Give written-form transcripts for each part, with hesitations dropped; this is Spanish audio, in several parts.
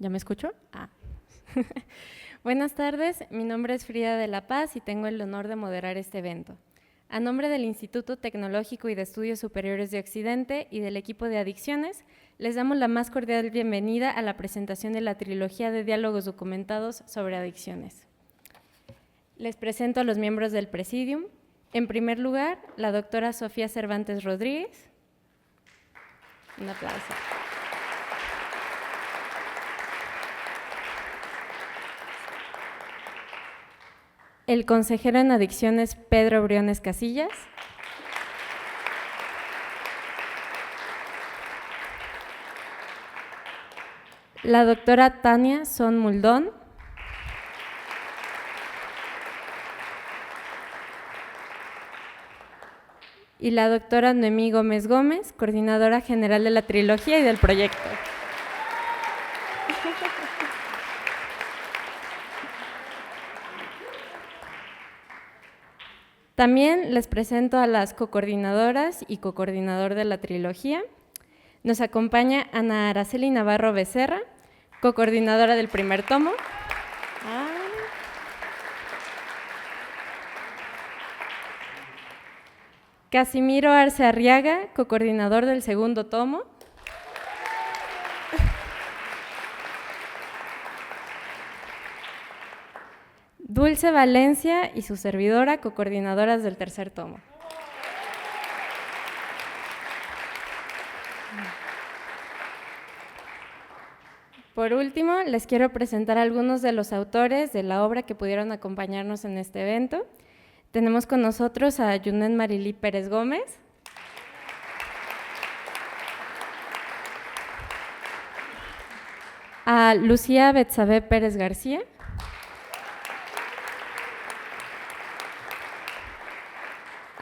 ¿Ya me escucho? Buenas tardes, mi nombre es Frida de la Paz y tengo el honor de moderar este evento. A nombre del Instituto Tecnológico y de Estudios Superiores de Occidente y del equipo de adicciones, les damos la más cordial bienvenida a la presentación de la trilogía de diálogos documentados sobre adicciones. Les presento a los miembros del Presidium. En primer lugar, la doctora Sofía Cervantes Rodríguez. Un aplauso. El consejero en adicciones, Pedro Briones Casillas. La doctora Tania Son Muldón. Y la doctora Noemí Gómez Gómez, coordinadora general de la trilogía y del proyecto. También les presento a las cocoordinadoras y cocoordinador de la trilogía. Nos acompaña Ana Araceli Navarro Becerra, cocoordinadora del primer tomo. Casimiro Arce Arriaga, cocoordinador del segundo tomo. Dulce Valencia y su servidora, cocoordinadoras del tercer tomo. Por último, les quiero presentar a algunos de los autores de la obra que pudieron acompañarnos en este evento. Tenemos con nosotros a Yunet Marilí Pérez Gómez, a Lucía Betsabe Pérez García,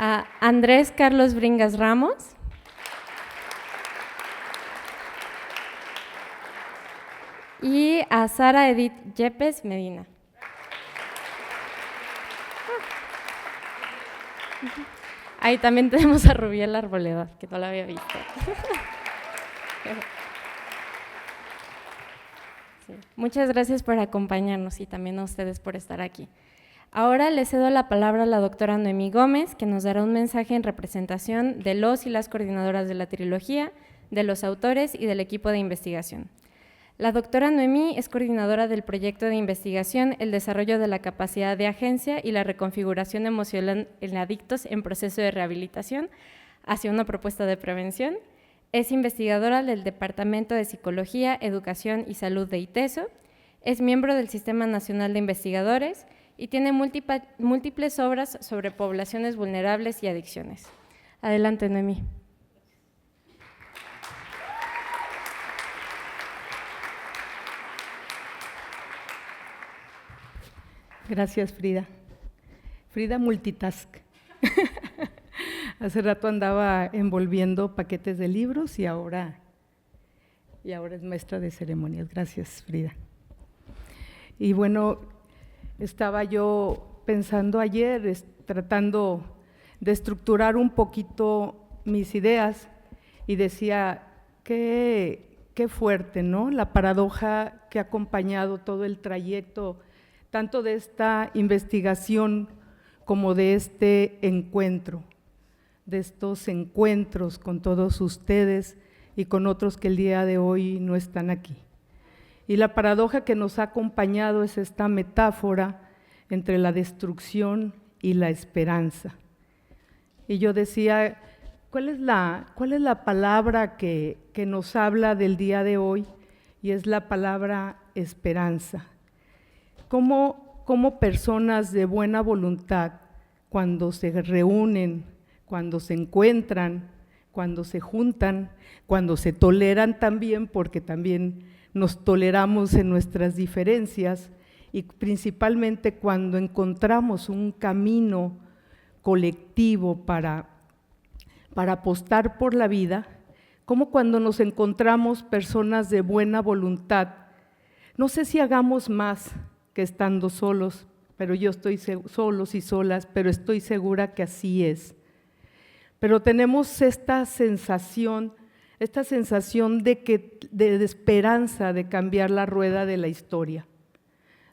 a Andrés Carlos Bringas Ramos, y a Sara Edith Yepes Medina. Ahí también tenemos a Rubiel Arboleda, que no la había visto. Sí. Muchas gracias por acompañarnos y también a ustedes por estar aquí. Ahora le cedo la palabra a la doctora Noemí Gómez, que nos dará un mensaje en representación de los y las coordinadoras de la trilogía, de los autores y del equipo de investigación. La doctora Noemí es coordinadora del proyecto de investigación, el desarrollo de la capacidad de agencia y la reconfiguración emocional en adictos en proceso de rehabilitación hacia una propuesta de prevención. Es investigadora del Departamento de Psicología, Educación y Salud de ITESO. Es miembro del Sistema Nacional de Investigadores y tiene múltiples obras sobre poblaciones vulnerables y adicciones. Adelante, Noemí. Gracias, Frida. Frida multitask. Hace rato andaba envolviendo paquetes de libros y ahora es maestra de ceremonias. Gracias, Frida. Y bueno, estaba yo pensando ayer, tratando de estructurar un poquito mis ideas y decía, qué fuerte, ¿no? La paradoja que ha acompañado todo el trayecto tanto de esta investigación como de este encuentro, de estos encuentros con todos ustedes y con otros que el día de hoy no están aquí. Y la paradoja que nos ha acompañado es esta metáfora entre la destrucción y la esperanza. Y yo decía, ¿cuál es la palabra que nos habla del día de hoy? Y es la palabra esperanza. Como personas de buena voluntad, cuando se reúnen, cuando se encuentran, cuando se juntan, cuando se toleran también, porque también nos toleramos en nuestras diferencias, y principalmente cuando encontramos un camino colectivo para apostar por la vida, como cuando nos encontramos personas de buena voluntad, no sé si hagamos más que estando solos, pero yo estoy solos y solas, pero estoy segura que así es. Pero tenemos esta sensación esta sensación de esperanza de cambiar la rueda de la historia.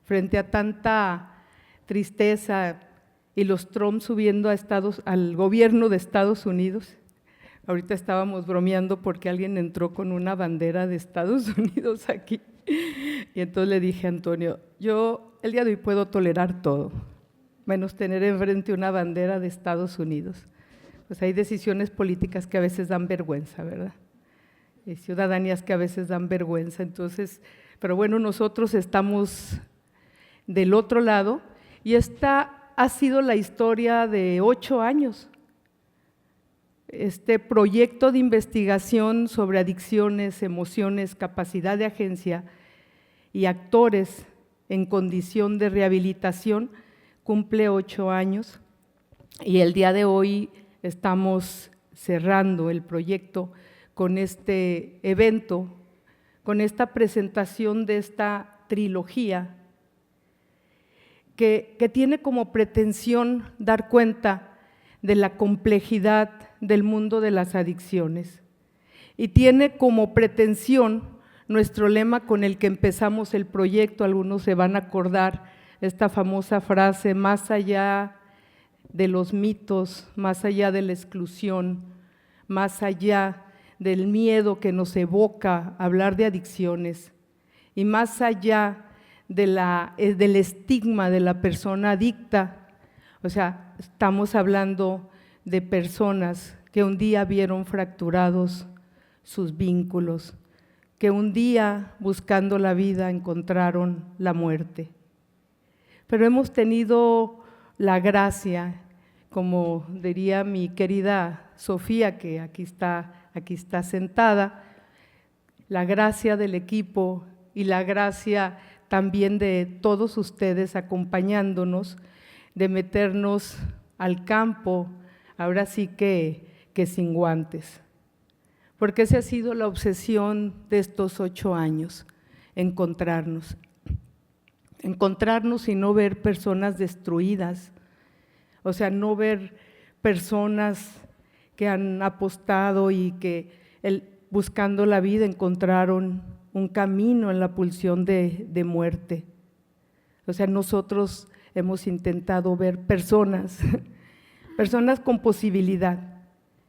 Frente a tanta tristeza y los Trump subiendo al gobierno de Estados Unidos. Ahorita estábamos bromeando porque alguien entró con una bandera de Estados Unidos aquí. Y entonces le dije a Antonio, yo el día de hoy puedo tolerar todo, menos tener enfrente una bandera de Estados Unidos. Pues hay decisiones políticas que a veces dan vergüenza, ¿verdad? Y ciudadanías que a veces dan vergüenza. Entonces, pero bueno, nosotros estamos del otro lado y esta ha sido la historia de 8 años. Este proyecto de investigación sobre adicciones, emociones, capacidad de agencia y actores en condición de rehabilitación cumple 8 años y el día de hoy estamos cerrando el proyecto con este evento, con esta presentación de esta trilogía que tiene como pretensión dar cuenta de la complejidad del mundo de las adicciones y tiene como pretensión nuestro lema con el que empezamos el proyecto. Algunos se van a acordar esta famosa frase: más allá de los mitos, más allá de la exclusión, más allá del miedo que nos evoca hablar de adicciones y más allá del estigma de la persona adicta. O sea, estamos hablando de personas que un día vieron fracturados sus vínculos, que un día buscando la vida encontraron la muerte. Pero hemos tenido la gracia, como diría mi querida Sofía, que aquí está sentada, la gracia del equipo y la gracia también de todos ustedes acompañándonos, de meternos al campo, ahora sí que sin guantes. Porque esa ha sido la obsesión de estos 8 años, encontrarnos y no ver personas destruidas, o sea, no ver personas que han apostado y que buscando la vida encontraron un camino en la pulsión de muerte. O sea, nosotros hemos intentado ver personas con posibilidad.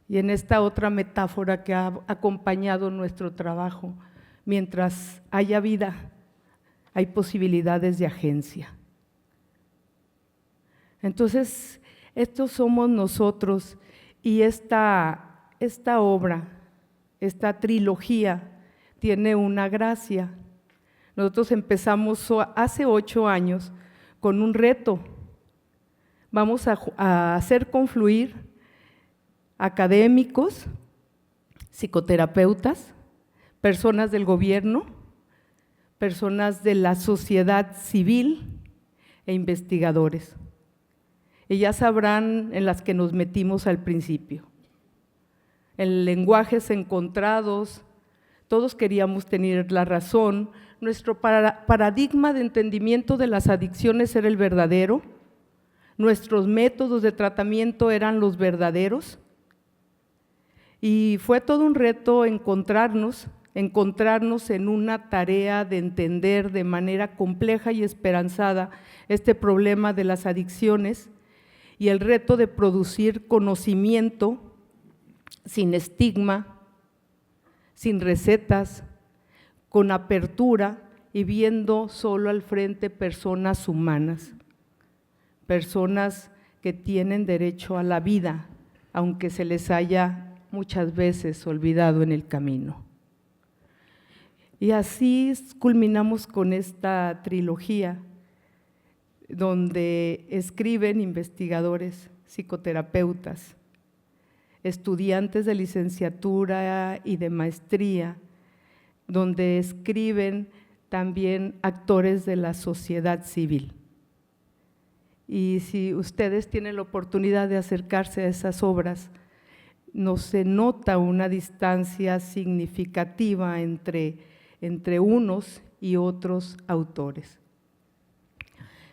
Y en esta otra metáfora que ha acompañado nuestro trabajo, mientras haya vida, hay posibilidades de agencia. Entonces, estos somos nosotros y esta obra, esta trilogía, tiene una gracia. Nosotros empezamos hace 8 años con un reto. Vamos a hacer confluir académicos, psicoterapeutas, personas del gobierno, personas de la sociedad civil e investigadores. Y ya sabrán en las que nos metimos al principio. En lenguajes encontrados, todos queríamos tener la razón, nuestro paradigma de entendimiento de las adicciones era el verdadero, nuestros métodos de tratamiento eran los verdaderos, y fue todo un reto encontrarnos en una tarea de entender de manera compleja y esperanzada este problema de las adicciones y el reto de producir conocimiento sin estigma, sin recetas, con apertura y viendo solo al frente personas humanas, personas que tienen derecho a la vida, aunque se les haya muchas veces olvidado en el camino. Y así culminamos con esta trilogía, donde escriben investigadores, psicoterapeutas, estudiantes de licenciatura y de maestría, donde escriben también actores de la sociedad civil. Y si ustedes tienen la oportunidad de acercarse a esas obras, no se nota una distancia significativa entre unos y otros autores.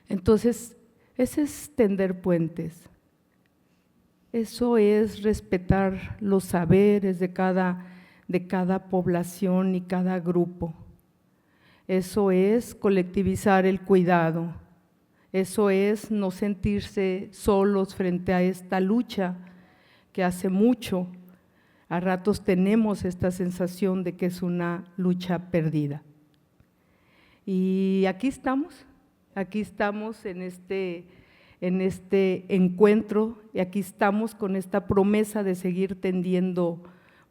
Entonces, ese es tender puentes. Eso es respetar los saberes de cada de cada población y cada grupo. Eso es colectivizar el cuidado, eso es no sentirse solos frente a esta lucha que hace mucho, a ratos tenemos esta sensación de que es una lucha perdida. Y aquí estamos en este encuentro y aquí estamos con esta promesa de seguir tendiendo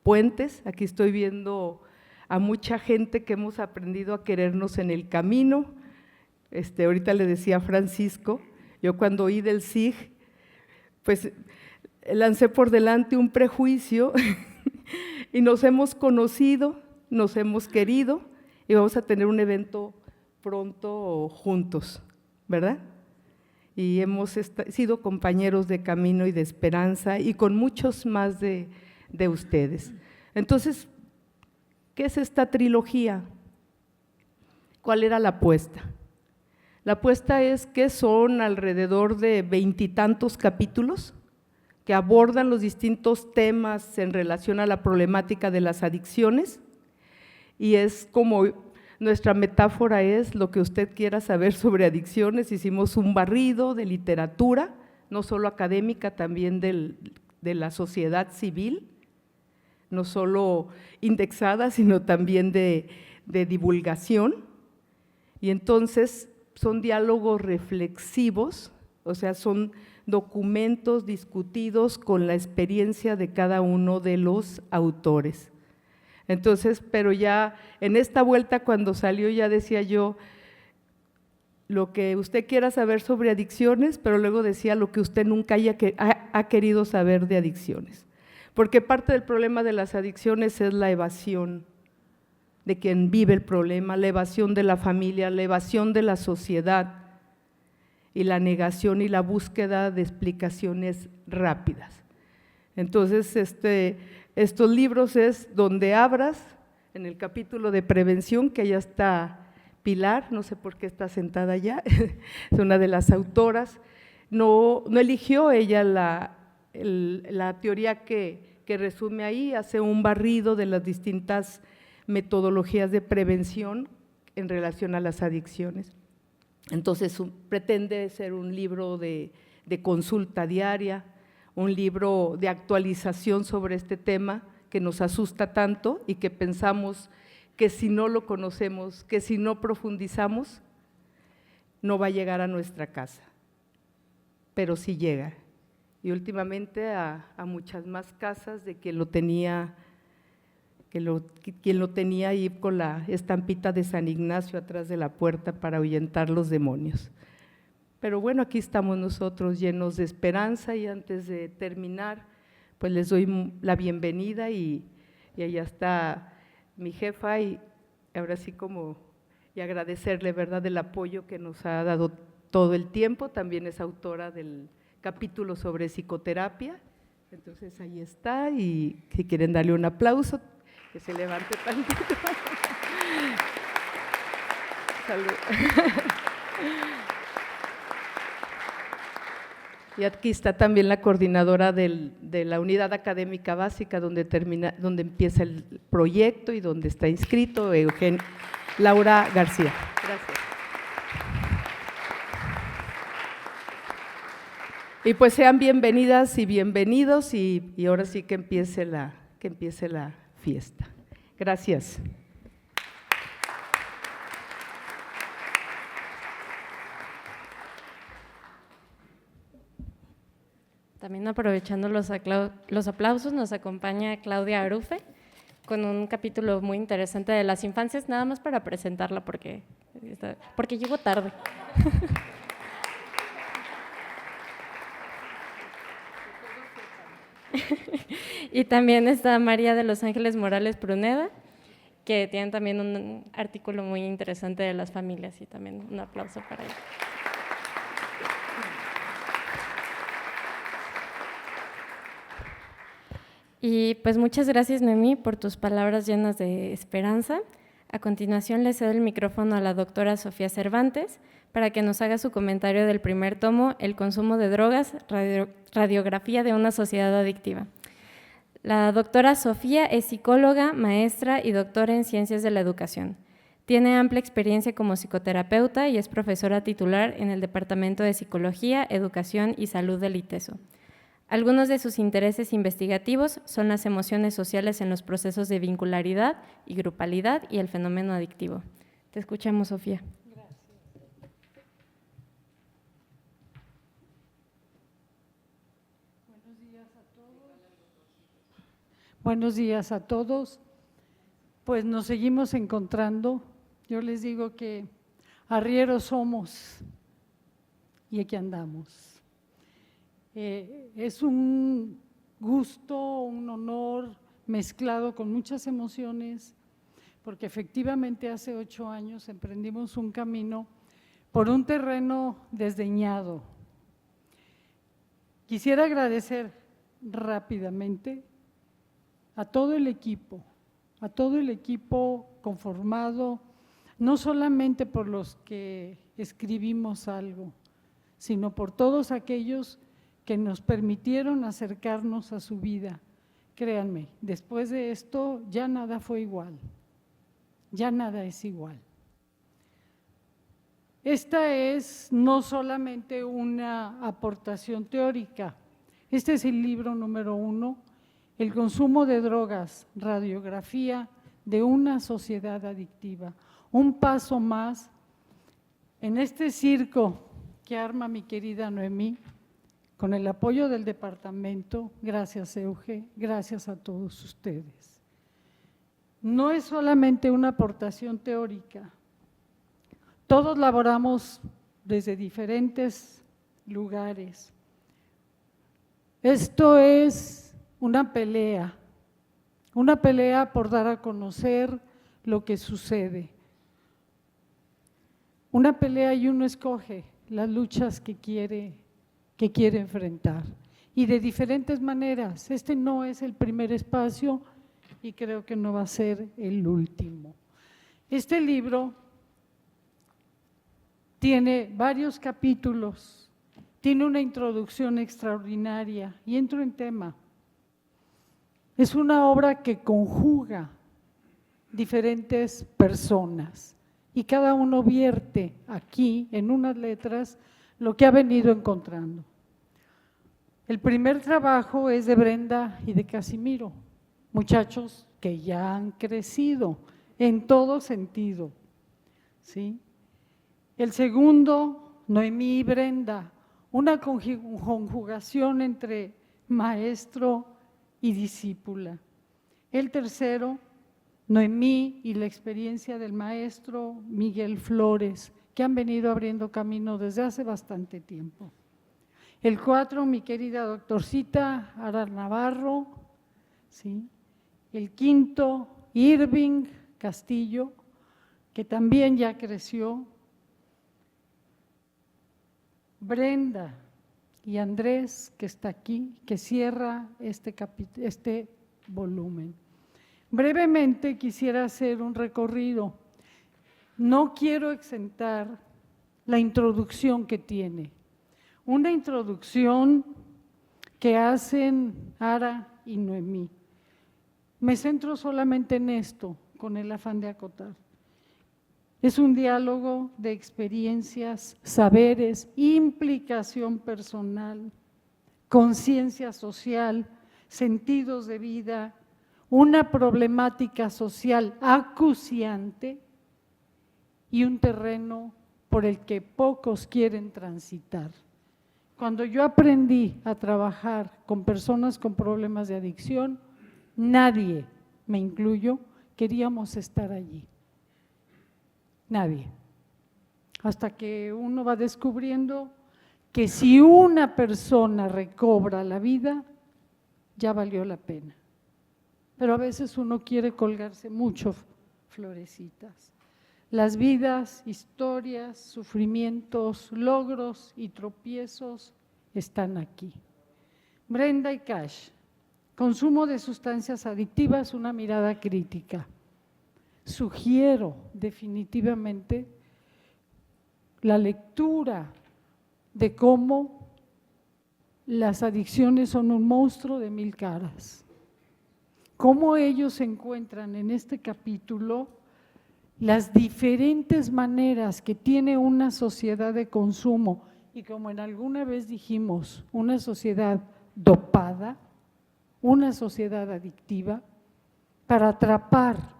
puentes. Aquí estoy viendo a mucha gente que hemos aprendido a querernos en el camino. Ahorita le decía a Francisco, yo cuando oí del SIG, pues lancé por delante un prejuicio y nos hemos conocido, nos hemos querido y vamos a tener un evento pronto juntos, ¿verdad? Y hemos sido compañeros de camino y de esperanza y con muchos más de ustedes. Entonces, ¿qué es esta trilogía? ¿Cuál era la apuesta? La apuesta es que son alrededor de 20 y tantos capítulos que abordan los distintos temas en relación a la problemática de las adicciones y es como nuestra metáfora es lo que usted quiera saber sobre adicciones. Hicimos un barrido de literatura, no solo académica, también de la sociedad civil, no solo indexada, sino también de divulgación. Y entonces son diálogos reflexivos, o sea, son documentos discutidos con la experiencia de cada uno de los autores. Entonces, pero ya en esta vuelta cuando salió ya decía yo, lo que usted quiera saber sobre adicciones, pero luego decía lo que usted nunca ha querido saber de adicciones. Porque parte del problema de las adicciones es la evasión de quien vive el problema, la evasión de la familia, la evasión de la sociedad y la negación y la búsqueda de explicaciones rápidas. Entonces, estos libros es donde abras, en el capítulo de prevención, que allá está Pilar, no sé por qué está sentada allá, es una de las autoras, no eligió ella la teoría que resume ahí, hace un barrido de las distintas metodologías de prevención en relación a las adicciones. Entonces pretende ser un libro de consulta diaria, un libro de actualización sobre este tema que nos asusta tanto y que pensamos que si no lo conocemos, que si no profundizamos, no va a llegar a nuestra casa, pero sí llega. Y últimamente a muchas más casas de quien lo tenía ahí con la estampita de San Ignacio atrás de la puerta para ahuyentar los demonios. Pero bueno, aquí estamos nosotros llenos de esperanza y antes de terminar, pues les doy la bienvenida y allá está mi jefa y ahora sí y agradecerle, ¿verdad?, el apoyo que nos ha dado todo el tiempo, también es autora del capítulo sobre psicoterapia, entonces ahí está y si quieren darle un aplauso, que se levante tantito. Salud. Y aquí está también la coordinadora de la unidad académica básica donde empieza el proyecto y donde está inscrito, Laura García. Gracias. Y pues sean bienvenidas y bienvenidos y ahora sí que empiece la fiesta. Gracias. También aprovechando los aplausos, nos acompaña Claudia Arufe con un capítulo muy interesante de las infancias, nada más para presentarla porque llego tarde. Y también está María de los Ángeles Morales Pruneda, que tiene también un artículo muy interesante de las familias y también un aplauso para ella. Y pues muchas gracias, Noemí, por tus palabras llenas de esperanza. A continuación le cedo el micrófono a la doctora Sofía Cervantes para que nos haga su comentario del primer tomo, El consumo de drogas, radiografía de una sociedad adictiva. La doctora Sofía es psicóloga, maestra y doctora en Ciencias de la Educación. Tiene amplia experiencia como psicoterapeuta y es profesora titular en el Departamento de Psicología, Educación y Salud del ITESO. Algunos de sus intereses investigativos son las emociones sociales en los procesos de vincularidad y grupalidad y el fenómeno adictivo. Te escuchamos, Sofía. Gracias. Buenos días a todos. Buenos días a todos. Pues nos seguimos encontrando. Yo les digo que arrieros somos y aquí andamos. Es un gusto, un honor mezclado con muchas emociones, porque efectivamente hace 8 años emprendimos un camino por un terreno desdeñado. Quisiera agradecer rápidamente a todo el equipo conformado no solamente por los que escribimos algo, sino por todos aquellos que nos permitieron acercarnos a su vida. Créanme, después de esto ya nada fue igual, ya nada es igual. Esta es no solamente una aportación teórica, este es el libro número 1, El consumo de drogas, radiografía de una sociedad adictiva. Un paso más en este circo que arma mi querida Noemí, con el apoyo del departamento, gracias Euge, gracias a todos ustedes. No es solamente una aportación teórica, todos laboramos desde diferentes lugares. Esto es una pelea por dar a conocer lo que sucede. Una pelea y uno escoge las luchas que quiere enfrentar y de diferentes maneras. Este no es el primer espacio y creo que no va a ser el último. Este libro tiene varios capítulos, tiene una introducción extraordinaria y entro en tema. Es una obra que conjuga diferentes personas y cada uno vierte aquí en unas letras lo que ha venido encontrando. El primer trabajo es de Brenda y de Casimiro, muchachos que ya han crecido en todo sentido, ¿sí? El segundo, Noemí y Brenda, una conjugación entre maestro y discípula. El tercero, Noemí y la experiencia del maestro Miguel Flores, que han venido abriendo camino desde hace bastante tiempo. El 4, mi querida doctorcita Ara Navarro, ¿sí? El 5, Irving Castillo, que también ya creció. Brenda y Andrés, que está aquí, que cierra este volumen. Brevemente quisiera hacer un recorrido. No quiero exentar la introducción que tiene. Una introducción que hacen Ara y Noemí. Me centro solamente en esto, con el afán de acotar. Es un diálogo de experiencias, saberes, implicación personal, conciencia social, sentidos de vida, una problemática social acuciante y un terreno por el que pocos quieren transitar. Cuando yo aprendí a trabajar con personas con problemas de adicción, nadie, me incluyo, queríamos estar allí. Nadie. Hasta que uno va descubriendo que si una persona recobra la vida, ya valió la pena. Pero a veces uno quiere colgarse mucho florecitas. Las vidas, historias, sufrimientos, logros y tropiezos están aquí. Brenda y Cash, consumo de sustancias adictivas, una mirada crítica. Sugiero definitivamente la lectura de cómo las adicciones son un monstruo de 1000 caras. cómo ellos encuentran en este capítulo las diferentes maneras que tiene una sociedad de consumo y, como en alguna vez dijimos, una sociedad dopada, una sociedad adictiva, para atrapar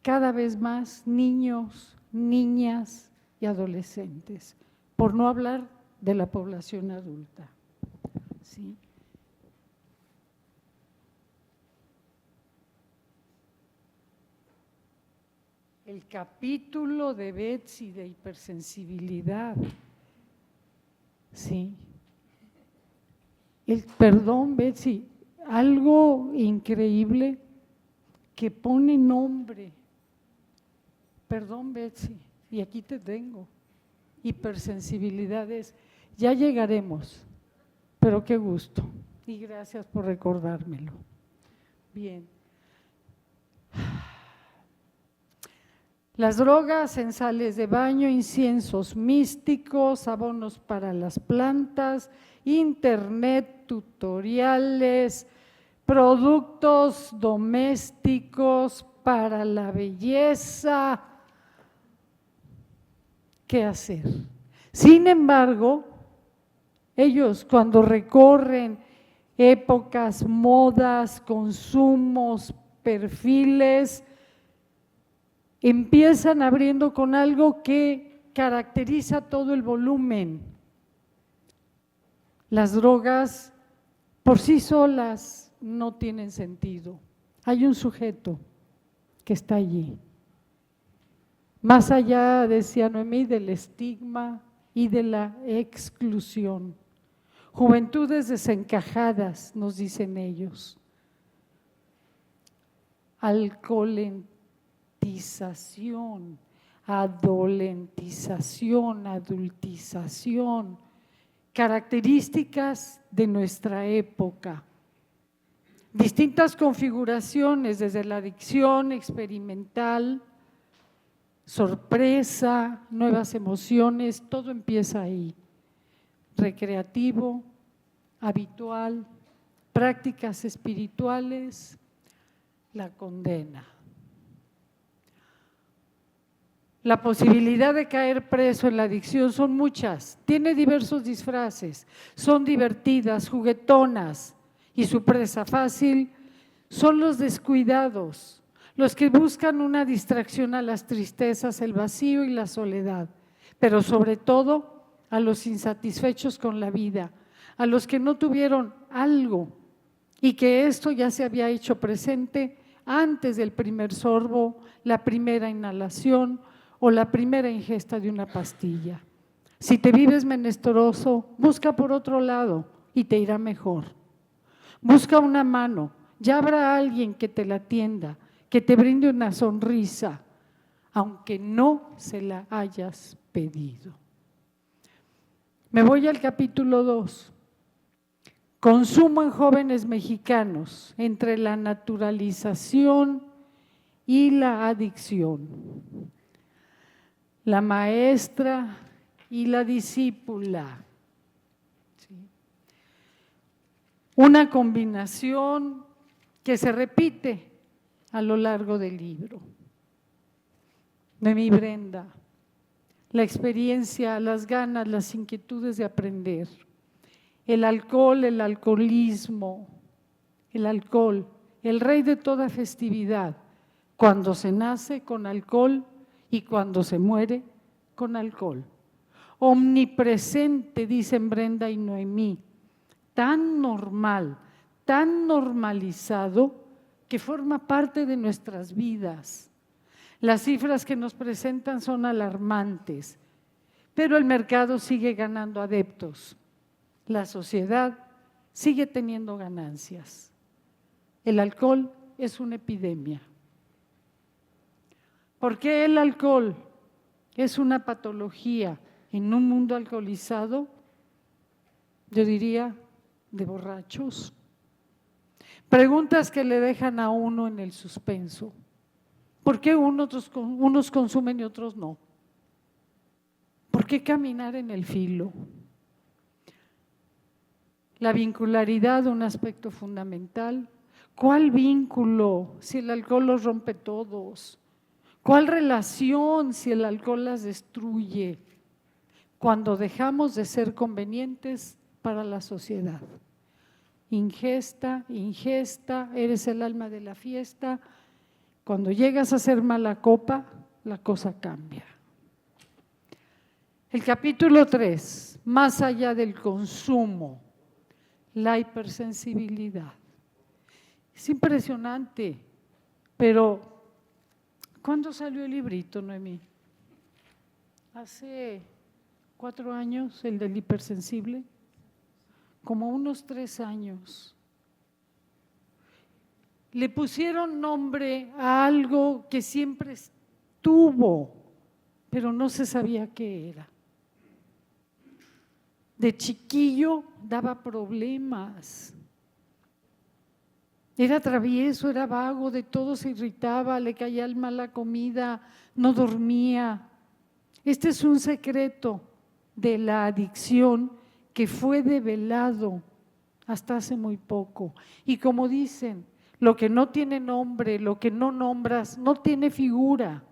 cada vez más niños, niñas y adolescentes, por no hablar de la población adulta. ¿Sí? El capítulo de Betsy de hipersensibilidad, sí. Perdón, Betsy, algo increíble que pone nombre. Perdón, Betsy, y aquí te tengo. Hipersensibilidades, ya llegaremos, pero qué gusto y gracias por recordármelo. Bien. Las drogas en sales de baño, inciensos místicos, abonos para las plantas, internet, tutoriales, productos domésticos para la belleza. ¿Qué hacer? Sin embargo, ellos cuando recorren épocas, modas, consumos, perfiles, empiezan abriendo con algo que caracteriza todo el volumen. Las drogas por sí solas no tienen sentido. Hay un sujeto que está allí. Más allá, decía Noemí, del estigma y de la exclusión. Juventudes desencajadas, nos dicen ellos. Alcoholentización, adolentización, adultización, características de nuestra época. Distintas configuraciones, desde la adicción experimental, sorpresa, nuevas emociones, todo empieza ahí. Recreativo, habitual, prácticas espirituales, la condena. La posibilidad de caer preso en la adicción son muchas, tiene diversos disfraces, son divertidas, juguetonas, y su presa fácil son los descuidados, los que buscan una distracción a las tristezas, el vacío y la soledad, pero sobre todo a los insatisfechos con la vida, a los que no tuvieron algo y que esto ya se había hecho presente antes del primer sorbo, la primera inhalación o la primera ingesta de una pastilla. Si te vives menesteroso, busca por otro lado y te irá mejor. Busca una mano, ya habrá alguien que te la atienda, que te brinde una sonrisa, aunque no se la hayas pedido. Me voy al capítulo 2. Consumo en jóvenes mexicanos entre la naturalización y la adicción. La maestra y la discípula. ¿Sí? Una combinación que se repite a lo largo del libro. De mi Brenda, la experiencia, las ganas, las inquietudes de aprender. El alcohol, el alcoholismo, el alcohol, el rey de toda festividad, cuando se nace con alcohol y cuando se muere con alcohol. Omnipresente, dicen Brenda y Noemí, tan normal, tan normalizado que forma parte de nuestras vidas. Las cifras que nos presentan son alarmantes, pero el mercado sigue ganando adeptos. La sociedad sigue teniendo ganancias. El alcohol es una epidemia. ¿Por qué el alcohol es una patología en un mundo alcoholizado? Yo diría, de borrachos. Preguntas que le dejan a uno en el suspenso. ¿Por qué unos consumen y otros no? ¿Por qué caminar en el filo? La vincularidad, un aspecto fundamental. ¿Cuál vínculo si el alcohol los rompe todos? ¿Cuál relación si el alcohol las destruye? Cuando dejamos de ser convenientes para la sociedad. Ingesta, ingesta, eres el alma de la fiesta. Cuando llegas a ser mala copa, la cosa cambia. El capítulo 3, más allá del consumo, la hipersensibilidad. Es impresionante, pero ¿cuándo salió el librito, Noemí? Hace 4 años, el del hipersensible, como unos 3 años. Le pusieron nombre a algo que siempre estuvo, pero no se sabía qué era. De chiquillo daba problemas. Era travieso, era vago, de todo se irritaba, le caía mal la comida, no dormía. Este es un secreto de la adicción que fue develado hasta hace muy poco. Y como dicen, lo que no tiene nombre, lo que no nombras, no tiene figura.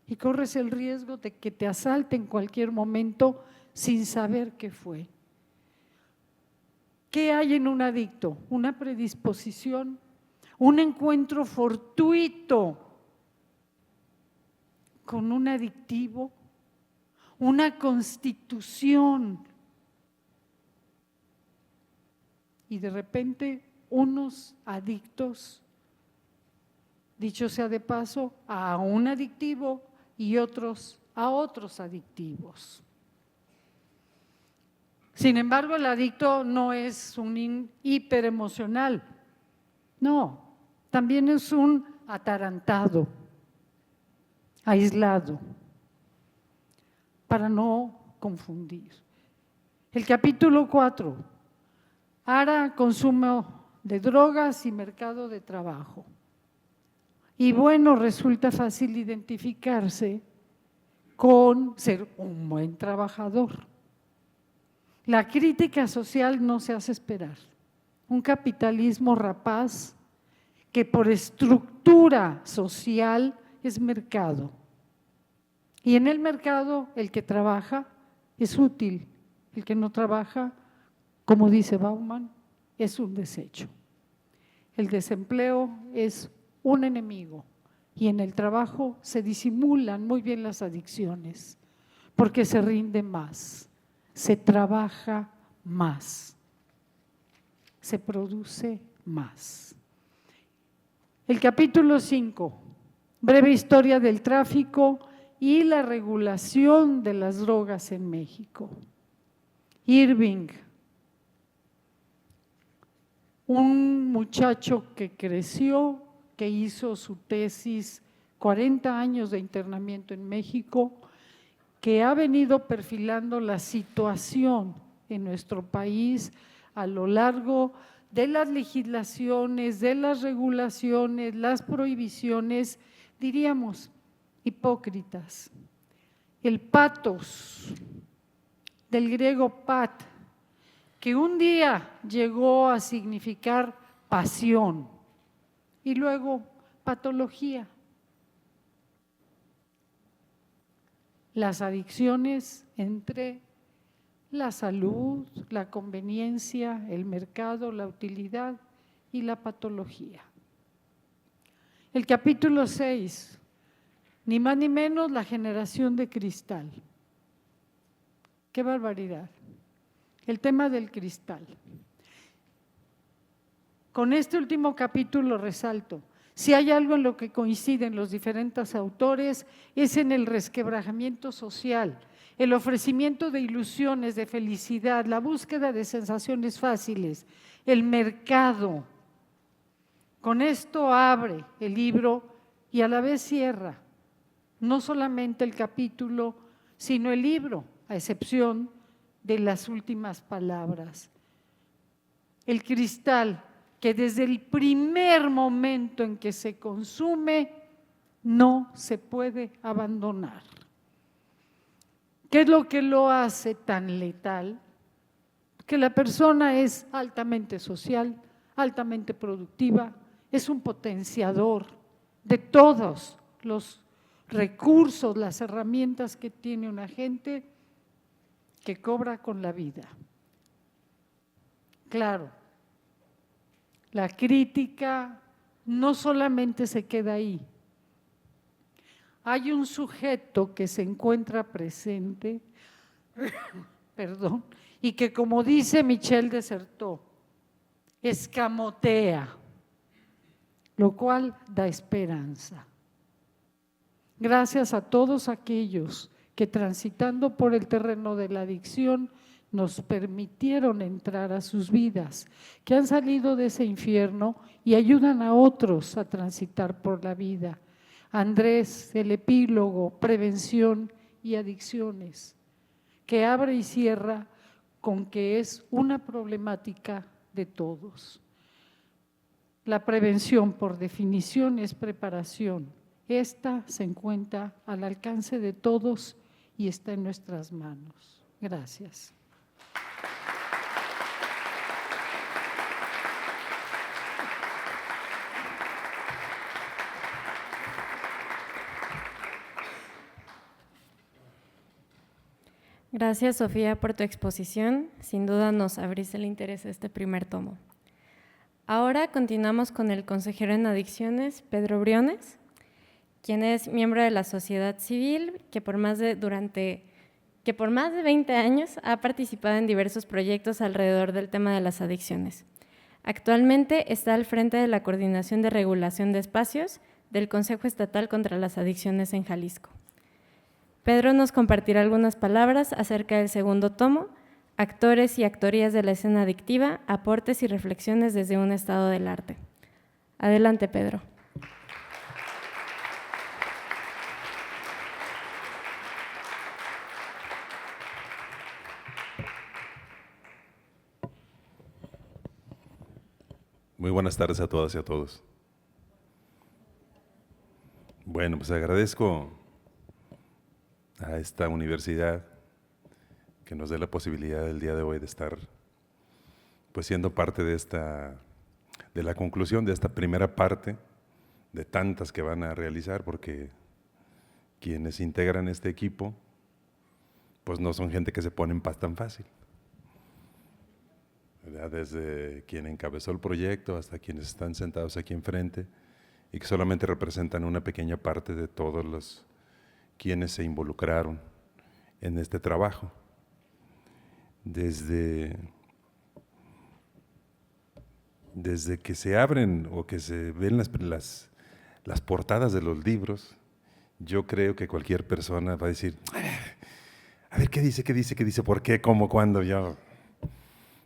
Y corres el riesgo de que te asalte en cualquier momento sin saber qué fue. ¿Qué hay en un adicto? Una predisposición, un encuentro fortuito con un adictivo, una constitución. Y de repente unos adictos, dicho sea de paso, a un adictivo y otros a otros adictivos. Sin embargo, el adicto no es un hiperemocional, no, también es un atarantado, aislado, para no confundir. El capítulo 4, ARA, consumo de drogas y mercado de trabajo. Y bueno, resulta fácil identificarse con ser un buen trabajador. La crítica social no se hace esperar. Un capitalismo rapaz que por estructura social es mercado. Y en el mercado el que trabaja es útil, el que no trabaja, como dice Bauman, es un desecho. El desempleo es un enemigo y en el trabajo se disimulan muy bien las adicciones porque se rinde más. Se trabaja más, se produce más. El capítulo 5, breve historia del tráfico y la regulación de las drogas en México. Irving, un muchacho que creció, que hizo su tesis, 40 años de internamiento en México, que ha venido perfilando la situación en nuestro país a lo largo de las legislaciones, de las regulaciones, las prohibiciones, diríamos, hipócritas. El pathos, del griego pat, que un día llegó a significar pasión y luego patología. Las adicciones entre la salud, la conveniencia, el mercado, la utilidad y la patología. El capítulo 6, ni más ni menos la generación de cristal. ¡Qué barbaridad! El tema del cristal. Con este último capítulo resalto, si hay algo en lo que coinciden los diferentes autores, es en el resquebrajamiento social, el ofrecimiento de ilusiones, de felicidad, la búsqueda de sensaciones fáciles, el mercado. Con esto abre el libro y a la vez cierra, no solamente el capítulo, sino el libro, a excepción de las últimas palabras. El cristal, que desde el primer momento en que se consume no se puede abandonar. ¿Qué es lo que lo hace tan letal? Que la persona es altamente social, altamente productiva, es un potenciador de todos los recursos, las herramientas que tiene una gente que cobra con la vida. Claro, la crítica no solamente se queda ahí. Hay un sujeto que se encuentra presente, perdón, y que, como dice Michel Desserteau, escamotea, lo cual da esperanza. Gracias a todos aquellos que, transitando por el terreno de la adicción, nos permitieron entrar a sus vidas, que han salido de ese infierno y ayudan a otros a transitar por la vida. Andrés, el epílogo, prevención y adicciones, que abre y cierra con que es una problemática de todos. La prevención, por definición, es preparación. Esta se encuentra al alcance de todos y está en nuestras manos. Gracias. Gracias, Sofía, por tu exposición. Sin duda nos abriste el interés a este primer tomo. Ahora continuamos con el consejero en adicciones, Pedro Briones, quien es miembro de la sociedad civil, que por más de 20 años ha participado en diversos proyectos alrededor del tema de las adicciones. Actualmente está al frente de la Coordinación de Regulación de Espacios del Consejo Estatal contra las Adicciones en Jalisco. Pedro nos compartirá algunas palabras acerca del segundo tomo, Actores y actorías de la escena adictiva, aportes y reflexiones desde un estado del arte. Adelante, Pedro. Muy buenas tardes a todas y a todos. Bueno, pues agradezco a esta universidad que nos dé la posibilidad el día de hoy de estar pues siendo parte de la conclusión de esta primera parte de tantas que van a realizar, porque quienes integran este equipo pues no son gente que se pone en paz tan fácil, ¿verdad? Desde quien encabezó el proyecto hasta quienes están sentados aquí enfrente y que solamente representan una pequeña parte de todos los quienes se involucraron en este trabajo. Desde que se abren o que se ven las portadas de los libros, yo creo que cualquier persona va a decir, a ver, ¿qué dice? ¿Por qué? ¿Cómo? ¿Cuándo?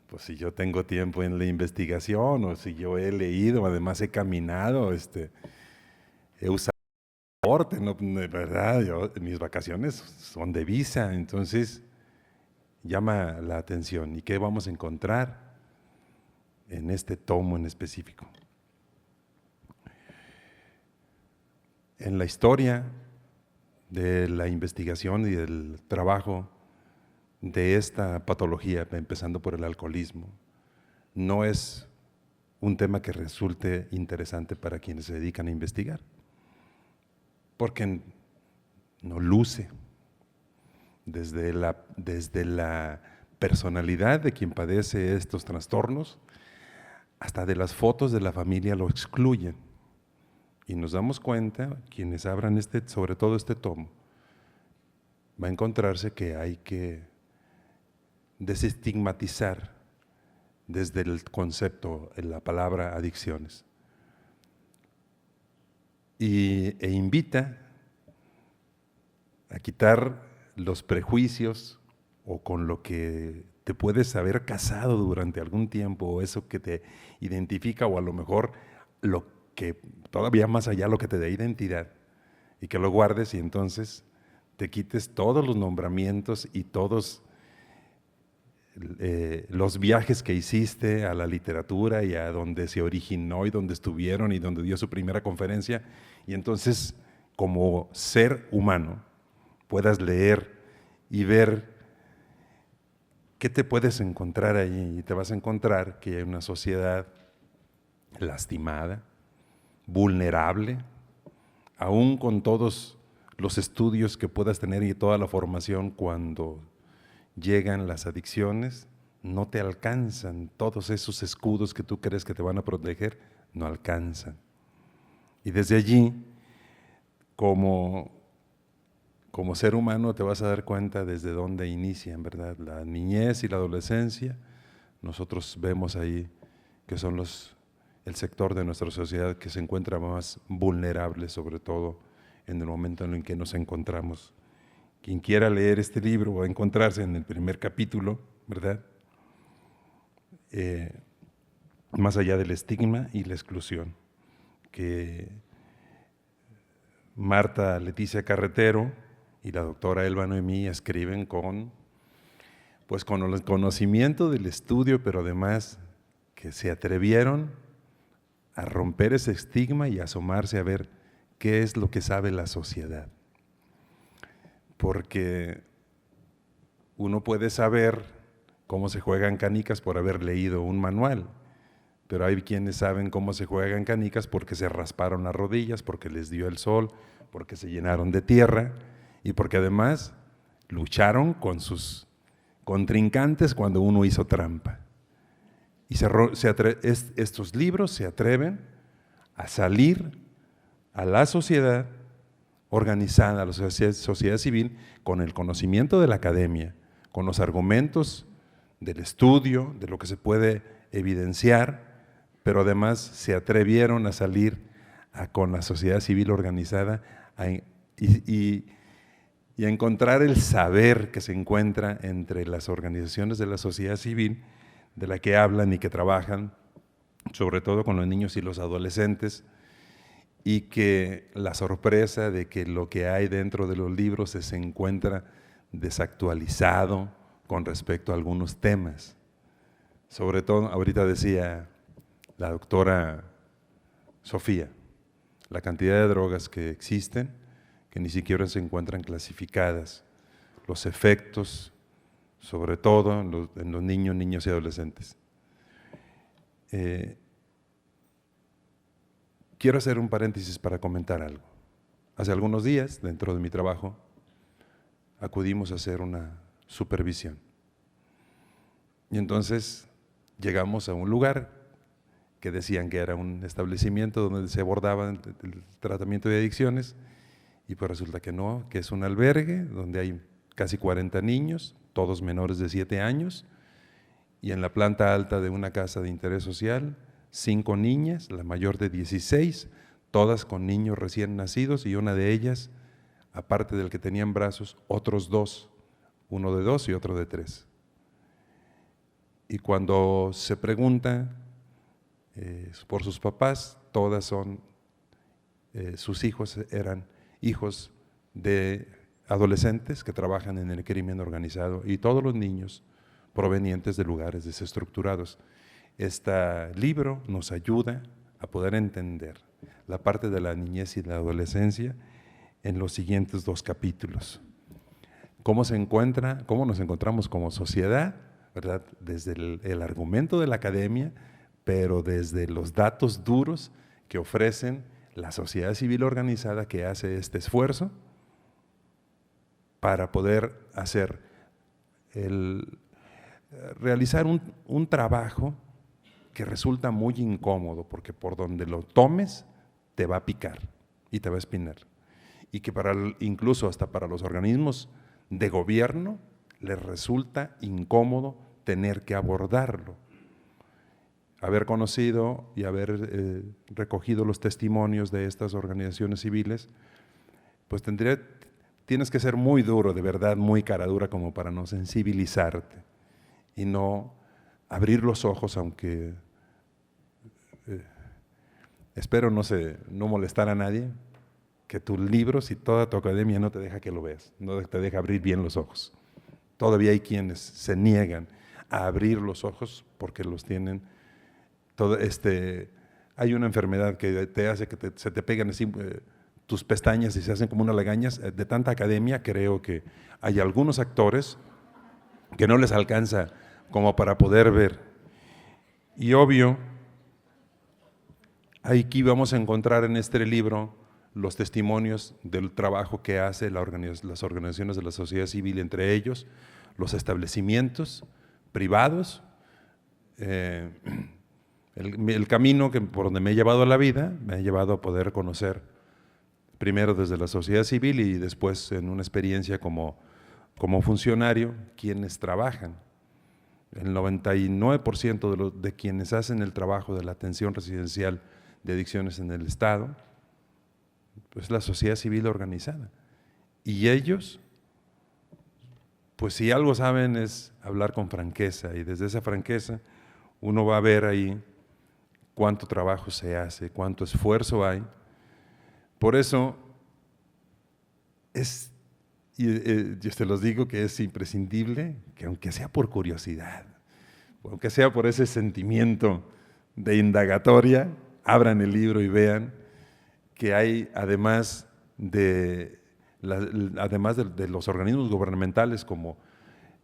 Pues si yo tengo tiempo en la investigación o si yo he leído, además he caminado, he usado transporte, ¿no? De verdad, mis vacaciones son de visa, entonces llama la atención. ¿Y qué vamos a encontrar en este tomo en específico? En la historia de la investigación y del trabajo de esta patología, empezando por el alcoholismo, no es un tema que resulte interesante para quienes se dedican a investigar, porque no luce desde la personalidad de quien padece estos trastornos, hasta de las fotos de la familia lo excluyen. Y nos damos cuenta, quienes abran sobre todo este tomo, va a encontrarse que hay que desestigmatizar desde el concepto, en la palabra adicciones. E invita a quitar los prejuicios o con lo que te puedes haber casado durante algún tiempo, o eso que te identifica, o a lo mejor lo que todavía más allá, lo que te da identidad, y que lo guardes y entonces te quites todos los nombramientos y todos los viajes que hiciste a la literatura y a donde se originó y donde estuvieron y donde dio su primera conferencia, y entonces como ser humano puedas leer y ver qué te puedes encontrar ahí, y te vas a encontrar que hay una sociedad lastimada, vulnerable, aún con todos los estudios que puedas tener y toda la formación, cuando llegan las adicciones, no te alcanzan. Todos esos escudos que tú crees que te van a proteger, no alcanzan. Y desde allí, como ser humano, te vas a dar cuenta desde dónde inician, ¿verdad? La niñez y la adolescencia. Nosotros vemos ahí que son el sector de nuestra sociedad que se encuentra más vulnerable, sobre todo en el momento en el que nos encontramos. Quien quiera leer este libro va a encontrarse en el primer capítulo, ¿verdad? Más allá del estigma y la exclusión, que Marta Leticia Carretero y la doctora Elba Noemí escriben con el conocimiento del estudio, pero además que se atrevieron a romper ese estigma y asomarse a ver qué es lo que sabe la sociedad. Porque uno puede saber cómo se juegan canicas por haber leído un manual, pero hay quienes saben cómo se juegan canicas porque se rasparon las rodillas, porque les dio el sol, porque se llenaron de tierra y porque además lucharon con sus contrincantes cuando uno hizo trampa. Y estos libros se atreven a salir a la sociedad organizada, a la sociedad civil, con el conocimiento de la academia, con los argumentos del estudio, de lo que se puede evidenciar, pero además se atrevieron a salir con la sociedad civil organizada y a encontrar el saber que se encuentra entre las organizaciones de la sociedad civil, de la que hablan y que trabajan, sobre todo con los niños y los adolescentes, y que la sorpresa de que lo que hay dentro de los libros se encuentra desactualizado con respecto a algunos temas. Sobre todo, ahorita decía la doctora Sofía, la cantidad de drogas que existen, que ni siquiera se encuentran clasificadas, los efectos, sobre todo en los niños y adolescentes. Quiero hacer un paréntesis para comentar algo. Hace algunos días, dentro de mi trabajo, acudimos a hacer una supervisión. Y entonces llegamos a un lugar que decían que era un establecimiento donde se abordaba el tratamiento de adicciones, y pues resulta que no, que es un albergue donde hay casi 40 niños, todos menores de 7 años, y en la planta alta de una casa de interés social, 5 niñas, la mayor de 16, todas con niños recién nacidos, y una de ellas, aparte del que tenía en brazos, otros 2, uno de 2 y otro de 3. Y cuando se pregunta por sus papás, todas son, sus hijos eran hijos de adolescentes que trabajan en el crimen organizado, y todos los niños provenientes de lugares desestructurados. Este libro nos ayuda a poder entender la parte de la niñez y la adolescencia en los siguientes 2 capítulos. Cómo nos encontramos como sociedad, ¿verdad? Desde el argumento de la academia, pero desde los datos duros que ofrecen la sociedad civil organizada, que hace este esfuerzo para poder realizar un trabajo que resulta muy incómodo, porque por donde lo tomes te va a picar y te va a espinar, y que incluso hasta para los organismos de gobierno les resulta incómodo tener que abordarlo. Haber conocido y haber recogido los testimonios de estas organizaciones civiles, pues tienes que ser muy duro, de verdad, muy cara dura, como para no sensibilizarte y no abrir los ojos, aunque espero no molestar a nadie, que tus libros y toda tu academia no te deja que lo veas, no te deja abrir bien los ojos. Todavía hay quienes se niegan a abrir los ojos porque los tienen. Hay una enfermedad que te hace que se te pegan así tus pestañas y se hacen como unas lagañas. De tanta academia, creo que hay algunos actores que no les alcanza como para poder ver. Y obvio, Aquí vamos a encontrar en este libro los testimonios del trabajo que hace las organizaciones de la sociedad civil, entre ellos los establecimientos privados, el camino por donde me he llevado a la vida, me ha llevado a poder conocer primero desde la sociedad civil y después en una experiencia como funcionario, quienes trabajan. El 99% de quienes hacen el trabajo de la atención residencial de adicciones en el Estado, pues la sociedad civil organizada. Y ellos, pues si algo saben es hablar con franqueza, y desde esa franqueza uno va a ver ahí cuánto trabajo se hace, cuánto esfuerzo hay. Por eso yo te los digo que es imprescindible que aunque sea por curiosidad, aunque sea por ese sentimiento de indagatoria, abran el libro y vean que hay, además de los organismos gubernamentales como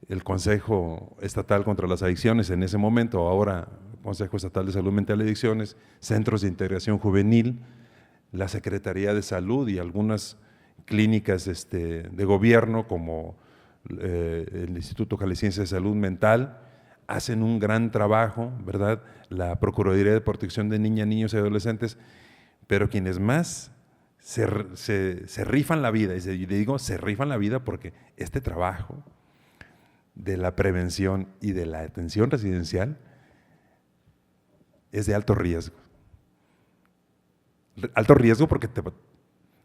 el Consejo Estatal contra las Adicciones en ese momento, ahora Consejo Estatal de Salud Mental y Adicciones, centros de integración juvenil, la Secretaría de Salud y algunas clínicas de gobierno como el Instituto Jalisciense de Salud Mental, hacen un gran trabajo, ¿verdad? La Procuraduría de Protección de Niñas, Niños y Adolescentes, pero quienes más se rifan la vida, y digo se rifan la vida porque este trabajo de la prevención y de la atención residencial es de alto riesgo. Alto riesgo porque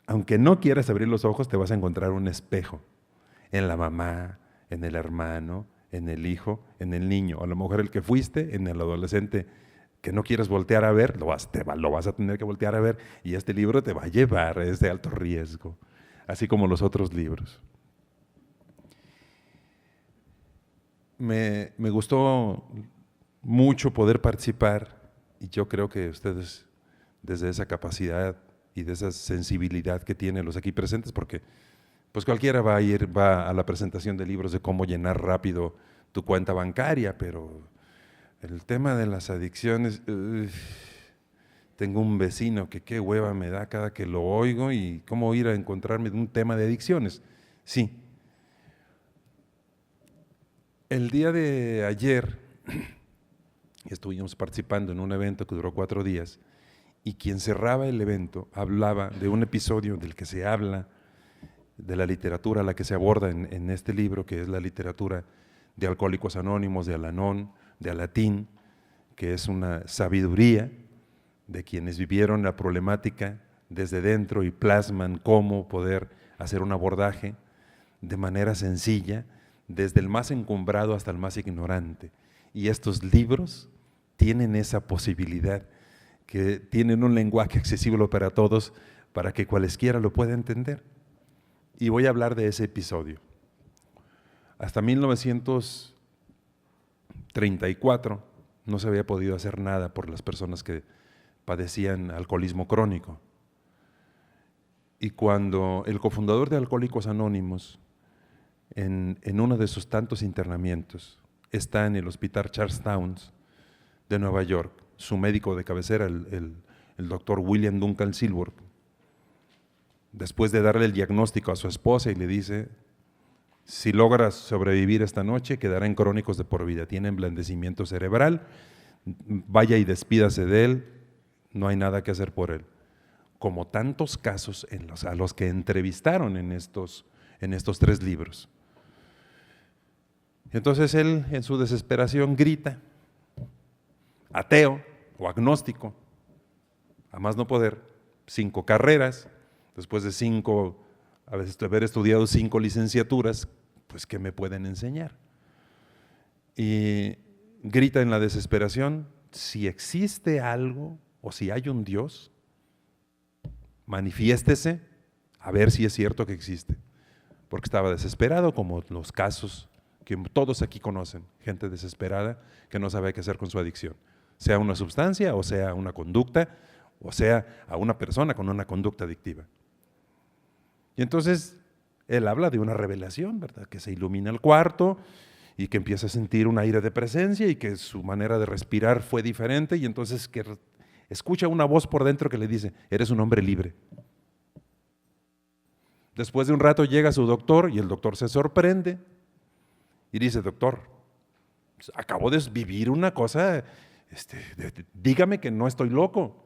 aunque no quieras abrir los ojos, te vas a encontrar un espejo en la mamá, en el hermano, en el hijo, en el niño, a lo mejor el que fuiste, en el adolescente que no quieres voltear a ver, lo vas a tener que voltear a ver, y este libro te va a llevar, es de alto riesgo, así como los otros libros. Me gustó mucho poder participar, y yo creo que ustedes, desde esa capacidad y de esa sensibilidad que tienen los aquí presentes, porque pues cualquiera va a la presentación de libros de cómo llenar rápido tu cuenta bancaria, pero el tema de las adicciones, tengo un vecino que qué hueva me da cada que lo oigo, y cómo ir a encontrarme un tema de adicciones. Sí. El día de ayer estuvimos participando en un evento que duró 4 días, y quien cerraba el evento hablaba de un episodio del que se habla, de la literatura a la que se aborda en este libro, que es la literatura de Alcohólicos Anónimos, de Al-Anon, de Alatín, que es una sabiduría de quienes vivieron la problemática desde dentro y plasman cómo poder hacer un abordaje de manera sencilla, desde el más encumbrado hasta el más ignorante. Y estos libros tienen esa posibilidad, que tienen un lenguaje accesible para todos, para que cualesquiera lo pueda entender. Y voy a hablar de ese episodio. Hasta 1934 no se había podido hacer nada por las personas que padecían alcoholismo crónico. Y cuando el cofundador de Alcohólicos Anónimos, en uno de sus tantos internamientos, está en el Hospital Charles Towns de Nueva York, su médico de cabecera, el doctor William Duncan Silver, después de darle el diagnóstico a su esposa y le dice: si logras sobrevivir esta noche, quedará en crónicos de por vida, tiene emblandecimiento cerebral, vaya y despídase de él, no hay nada que hacer por él. Como tantos casos a los que entrevistaron en estos 3 libros. Entonces él, en su desesperación, grita, ateo o agnóstico, a más no poder, 5 carreras, después de 5, a veces de haber estudiado 5 licenciaturas, pues ¿qué me pueden enseñar? Y grita en la desesperación: si existe algo o si hay un Dios, manifiéstese a ver si es cierto que existe. Porque estaba desesperado, como los casos que todos aquí conocen, gente desesperada que no sabe qué hacer con su adicción, sea una sustancia o sea una conducta, o sea a una persona con una conducta adictiva. Y entonces él habla de una revelación, ¿verdad? Que se ilumina el cuarto y que empieza a sentir un aire de presencia y que su manera de respirar fue diferente, y entonces que escucha una voz por dentro que le dice, eres un hombre libre. Después de un rato llega su doctor y el doctor se sorprende y dice, doctor, pues acabo de vivir una cosa, dígame que no estoy loco.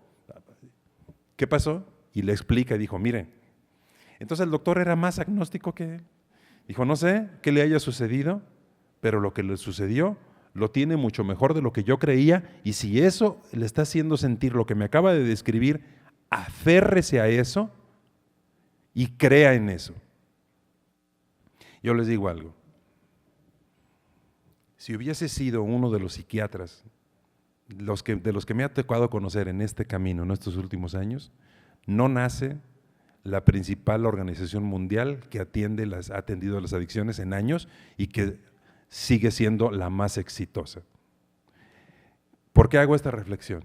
¿Qué pasó? Y le explica y dijo, miren, entonces el doctor era más agnóstico que él. Dijo, no sé qué le haya sucedido, pero lo que le sucedió lo tiene mucho mejor de lo que yo creía, y si eso le está haciendo sentir lo que me acaba de describir, aférrese a eso y crea en eso. Yo les digo algo, si hubiese sido uno de los psiquiatras, de los que me ha tocado conocer en este camino, en estos últimos años, no nace la principal organización mundial que ha atendido las adicciones en años y que sigue siendo la más exitosa. ¿Por qué hago esta reflexión?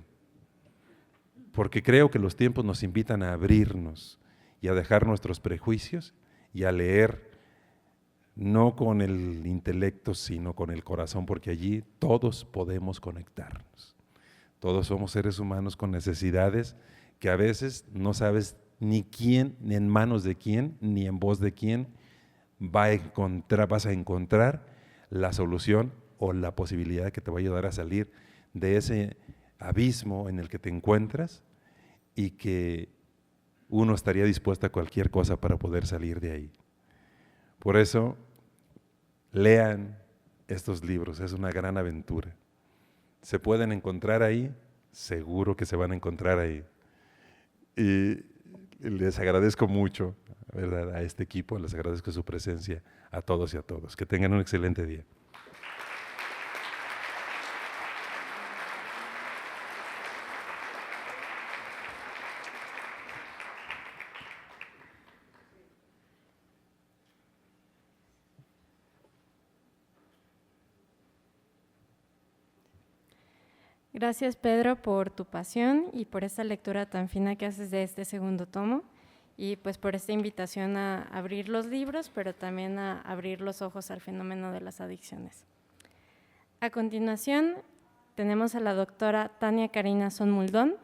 Porque creo que los tiempos nos invitan a abrirnos y a dejar nuestros prejuicios y a leer, no con el intelecto, sino con el corazón, porque allí todos podemos conectarnos. Todos somos seres humanos con necesidades que a veces no sabes ni quién, ni en manos de quién, ni en voz de quién vas a encontrar la solución o la posibilidad que te va a ayudar a salir de ese abismo en el que te encuentras, y que uno estaría dispuesto a cualquier cosa para poder salir de ahí. Por eso, lean estos libros, es una gran aventura. ¿Se pueden encontrar ahí? Seguro que se van a encontrar ahí. Y les agradezco mucho, ¿verdad?, a este equipo, les agradezco su presencia, a todos y a todos. Que tengan un excelente día. Gracias, Pedro, por tu pasión y por esta lectura tan fina que haces de este segundo tomo, y pues por esta invitación a abrir los libros, pero también a abrir los ojos al fenómeno de las adicciones. A continuación, tenemos a la doctora Tania Karina Son-Muldón,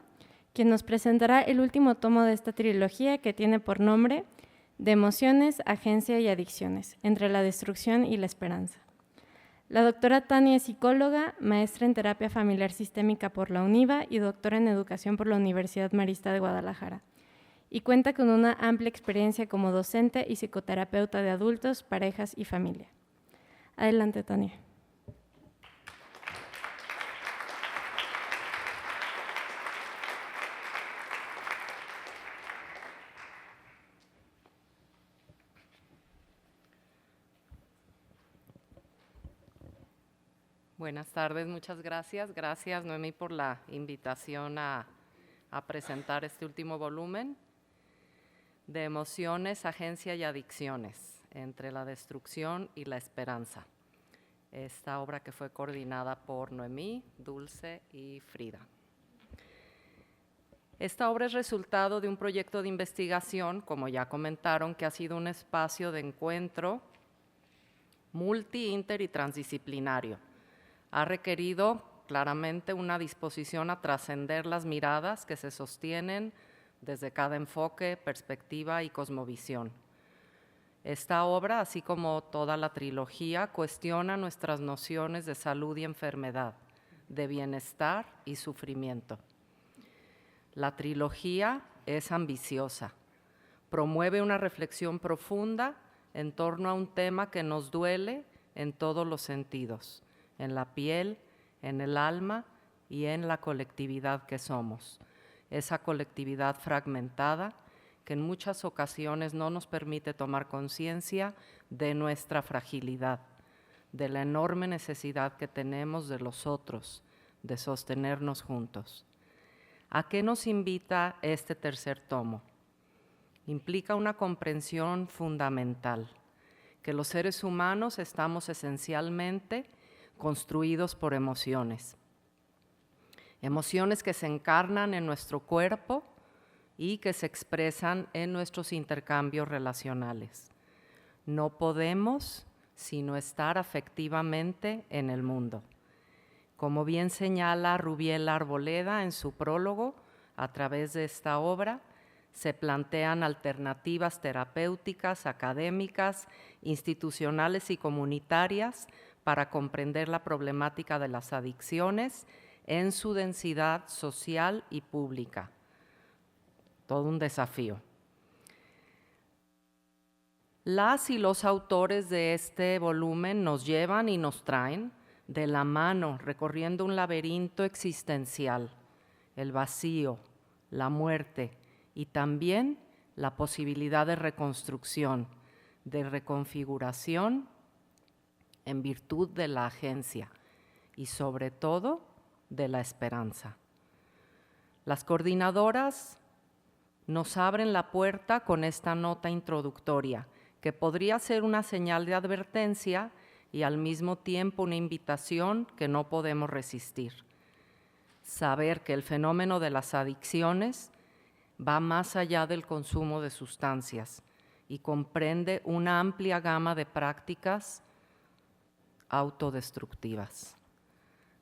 quien nos presentará el último tomo de esta trilogía, que tiene por nombre De emociones, agencia y adicciones, entre la destrucción y la esperanza. La doctora Tania es psicóloga, maestra en terapia familiar sistémica por la UNIVA y doctora en educación por la Universidad Marista de Guadalajara, y cuenta con una amplia experiencia como docente y psicoterapeuta de adultos, parejas y familia. Adelante, Tania. Buenas tardes, muchas gracias. Gracias, Noemí, por la invitación a presentar este último volumen de emociones, agencia y adicciones, entre la destrucción y la esperanza. Esta obra que fue coordinada por Noemí, Dulce y Frida. Esta obra es resultado de un proyecto de investigación, como ya comentaron, que ha sido un espacio de encuentro multi, inter y transdisciplinario. Ha requerido claramente una disposición a trascender las miradas que se sostienen desde cada enfoque, perspectiva y cosmovisión. Esta obra, así como toda la trilogía, cuestiona nuestras nociones de salud y enfermedad, de bienestar y sufrimiento. La trilogía es ambiciosa, promueve una reflexión profunda en torno a un tema que nos duele en todos los sentidos, en la piel, en el alma y en la colectividad que somos. Esa colectividad fragmentada que en muchas ocasiones no nos permite tomar conciencia de nuestra fragilidad, de la enorme necesidad que tenemos de los otros, de sostenernos juntos. ¿A qué nos invita este tercer tomo? Implica una comprensión fundamental, que los seres humanos estamos esencialmente construidos por emociones. Emociones que se encarnan en nuestro cuerpo y que se expresan en nuestros intercambios relacionales. No podemos sino estar afectivamente en el mundo. Como bien señala Rubiela Arboleda en su prólogo, A través de esta obra se plantean alternativas terapéuticas, académicas, institucionales y comunitarias para comprender la problemática de las adicciones en su densidad social y pública. Todo un desafío. Las y los autores de este volumen nos llevan y nos traen de la mano, recorriendo un laberinto existencial, el vacío, la muerte y también la posibilidad de reconstrucción, de reconfiguración en virtud de la agencia y sobre todo de la esperanza. Las coordinadoras nos abren la puerta con esta nota introductoria, que podría ser una señal de advertencia y al mismo tiempo una invitación que no podemos resistir. Saber que el fenómeno de las adicciones va más allá del consumo de sustancias y comprende una amplia gama de prácticas autodestructivas.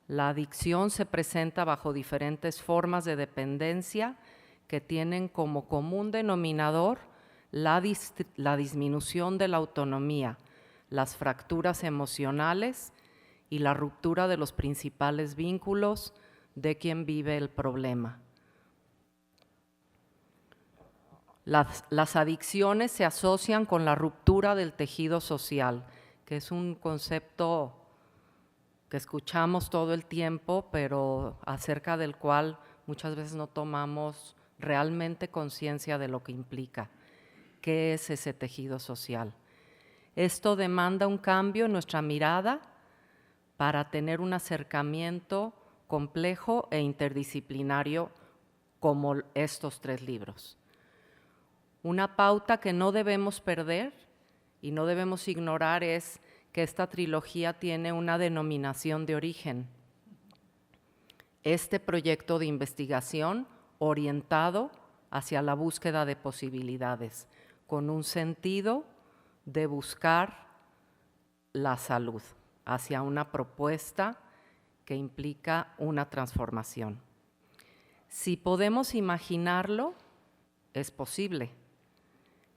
La adicción se presenta bajo diferentes formas de dependencia que tienen como común denominador la disminución de la autonomía, las fracturas emocionales y la ruptura de los principales vínculos de quien vive el problema. Las adicciones se asocian con la ruptura del tejido social, que es un concepto que escuchamos todo el tiempo, pero acerca del cual muchas veces no tomamos realmente conciencia de lo que implica. ¿Qué es ese tejido social? Esto demanda un cambio en nuestra mirada para tener un acercamiento complejo e interdisciplinario como estos 3 libros. Una pauta que no debemos perder y no debemos ignorar es que esta trilogía tiene una denominación de origen. Este proyecto de investigación orientado hacia la búsqueda de posibilidades, con un sentido de buscar la salud, hacia una propuesta que implica una transformación. Si podemos imaginarlo, es posible.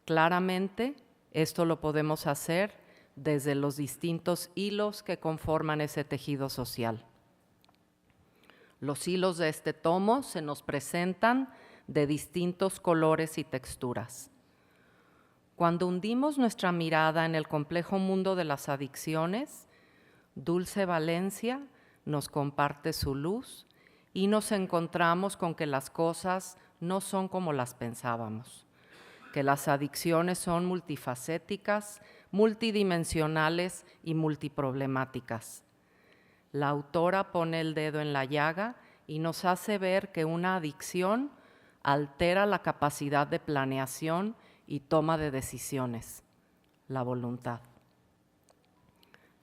Claramente, esto lo podemos hacer desde los distintos hilos que conforman ese tejido social. Los hilos de este tomo se nos presentan de distintos colores y texturas. Cuando hundimos nuestra mirada en el complejo mundo de las adicciones, Dulce Valencia nos comparte su luz y nos encontramos con que las cosas no son como las pensábamos, que las adicciones son multifacéticas, multidimensionales y multiproblemáticas. La autora pone el dedo en la llaga y nos hace ver que una adicción altera la capacidad de planeación y toma de decisiones, la voluntad.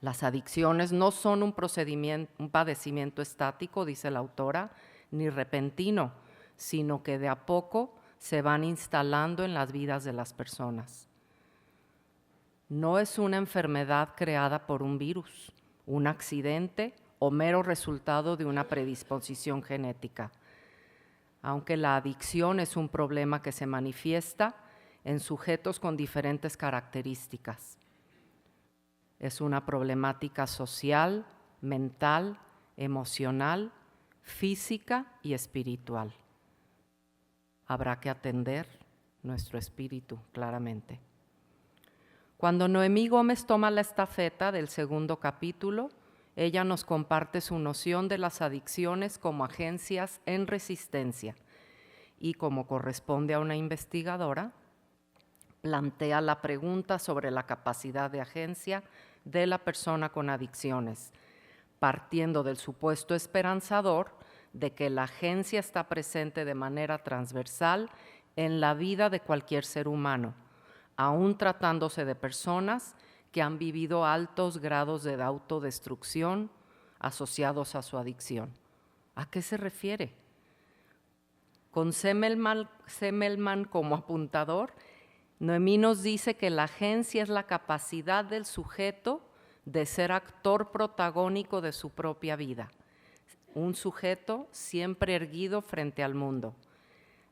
Las adicciones no son un padecimiento estático, dice la autora, ni repentino, sino que de a poco se van instalando en las vidas de las personas. No es una enfermedad creada por un virus, un accidente o mero resultado de una predisposición genética. Aunque la adicción es un problema que se manifiesta en sujetos con diferentes características. Es una problemática social, mental, emocional, física y espiritual. Habrá que atender nuestro espíritu, claramente. Cuando Noemí Gómez toma la estafeta del segundo capítulo, ella nos comparte su noción de las adicciones como agencias en resistencia y, como corresponde a una investigadora, plantea la pregunta sobre la capacidad de agencia de la persona con adicciones, partiendo del supuesto esperanzador de que la agencia está presente de manera transversal en la vida de cualquier ser humano, aún tratándose de personas que han vivido altos grados de autodestrucción asociados a su adicción. ¿A qué se refiere? Con Semmelman como apuntador, Noemí nos dice que la agencia es la capacidad del sujeto de ser actor protagónico de su propia vida, un sujeto siempre erguido frente al mundo.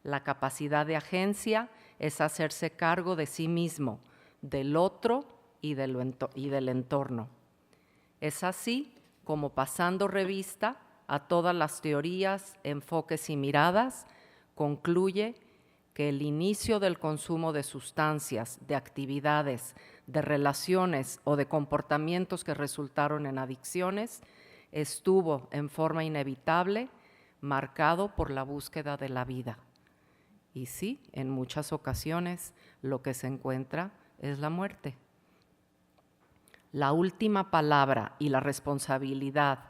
La capacidad de agencia es hacerse cargo de sí mismo, del otro y del entorno. Es así como, pasando revista a todas las teorías, enfoques y miradas, concluye que el inicio del consumo de sustancias, de actividades, de relaciones o de comportamientos que resultaron en adicciones estuvo en forma inevitable marcado por la búsqueda de la vida. Y sí, en muchas ocasiones lo que se encuentra es la muerte. La última palabra y la responsabilidad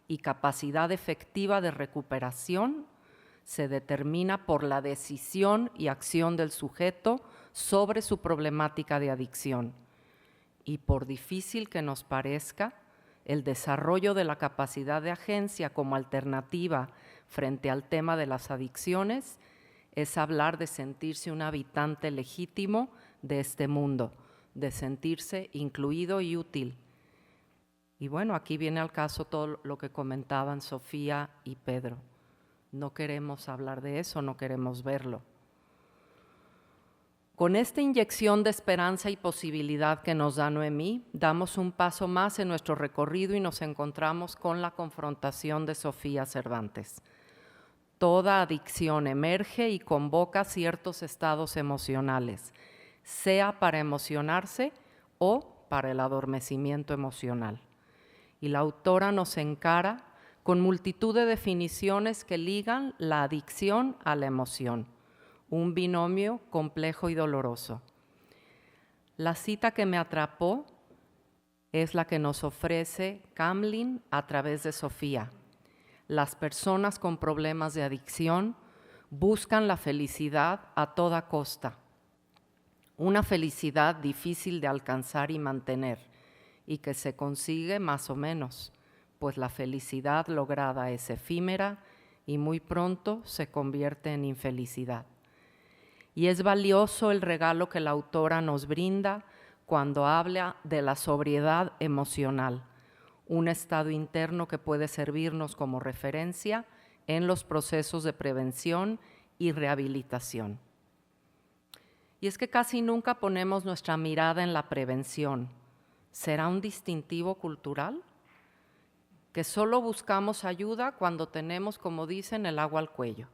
y capacidad efectiva de recuperación se determina por la decisión y acción del sujeto sobre su problemática de adicción. Y por difícil que nos parezca, el desarrollo de la capacidad de agencia como alternativa frente al tema de las adicciones es hablar de sentirse un habitante legítimo de este mundo, de sentirse incluido y útil. Y bueno, aquí viene al caso todo lo que comentaban Sofía y Pedro. No queremos hablar de eso, no queremos verlo. Con esta inyección de esperanza y posibilidad que nos da Noemí, damos un paso más en nuestro recorrido y nos encontramos con la confrontación de Sofía Cervantes. Toda adicción emerge y convoca ciertos estados emocionales, sea para emocionarse o para el adormecimiento emocional. Y la autora nos encara con multitud de definiciones que ligan la adicción a la emoción, un binomio complejo y doloroso. La cita que me atrapó es la que nos ofrece Camlin a través de Sofía. Las personas con problemas de adicción buscan la felicidad a toda costa, una felicidad difícil de alcanzar y mantener, y que se consigue más o menos, pues la felicidad lograda es efímera y muy pronto se convierte en infelicidad. Y es valioso el regalo que la autora nos brinda cuando habla de la sobriedad emocional, un estado interno que puede servirnos como referencia en los procesos de prevención y rehabilitación. Y es que casi nunca ponemos nuestra mirada en la prevención. ¿Será un distintivo cultural? Que solo buscamos ayuda cuando tenemos, como dicen, el agua al cuello.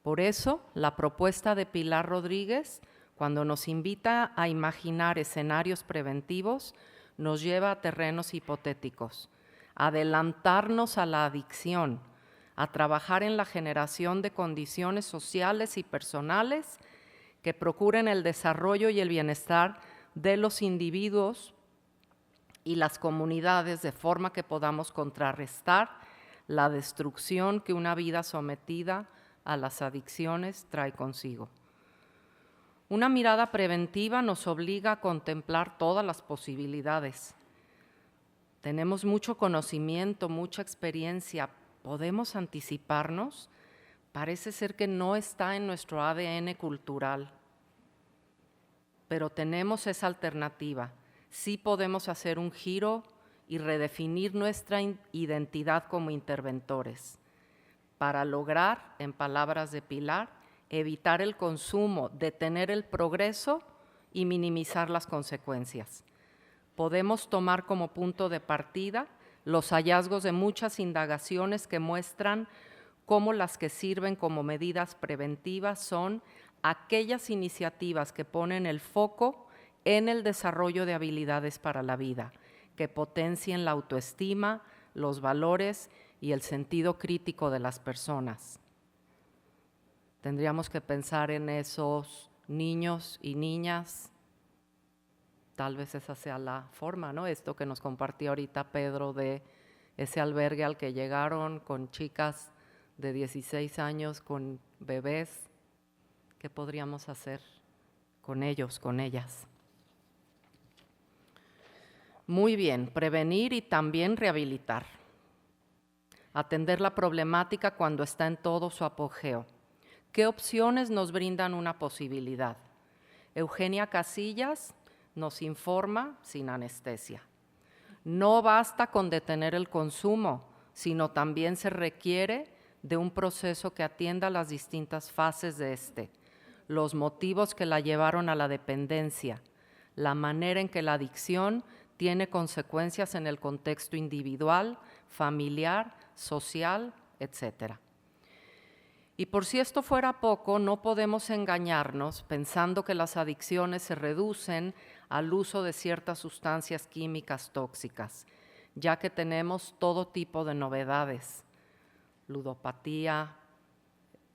Por eso, la propuesta de Pilar Rodríguez, cuando nos invita a imaginar escenarios preventivos, nos lleva a terrenos hipotéticos, a adelantarnos a la adicción, a trabajar en la generación de condiciones sociales y personales que procuren el desarrollo y el bienestar de los individuos y las comunidades, de forma que podamos contrarrestar la destrucción que una vida sometida a las adicciones trae consigo. Una mirada preventiva nos obliga a contemplar todas las posibilidades. Tenemos mucho conocimiento, mucha experiencia. ¿Podemos anticiparnos? Parece ser que no está en nuestro ADN cultural, pero tenemos esa alternativa. Sí podemos hacer un giro y redefinir nuestra identidad como interventores para lograr, en palabras de Pilar, evitar el consumo, detener el progreso y minimizar las consecuencias. Podemos tomar como punto de partida los hallazgos de muchas indagaciones que muestran cómo las que sirven como medidas preventivas son aquellas iniciativas que ponen el foco en el desarrollo de habilidades para la vida, que potencien la autoestima, los valores y el sentido crítico de las personas. Tendríamos que pensar en esos niños y niñas, tal vez esa sea la forma, ¿no? Esto que nos compartió ahorita Pedro de ese albergue al que llegaron con chicas de 16 años, con bebés. ¿Qué podríamos hacer con ellos, con ellas? Muy bien, prevenir y también rehabilitar. Atender la problemática cuando está en todo su apogeo. ¿Qué opciones nos brindan una posibilidad? Eugenia Casillas nos informa sin anestesia. No basta con detener el consumo, sino también se requiere de un proceso que atienda las distintas fases de los motivos que la llevaron a la dependencia, la manera en que la adicción tiene consecuencias en el contexto individual, familiar, social, etc. Y por si esto fuera poco, no podemos engañarnos pensando que las adicciones se reducen al uso de ciertas sustancias químicas tóxicas, ya que tenemos todo tipo de novedades, ludopatía,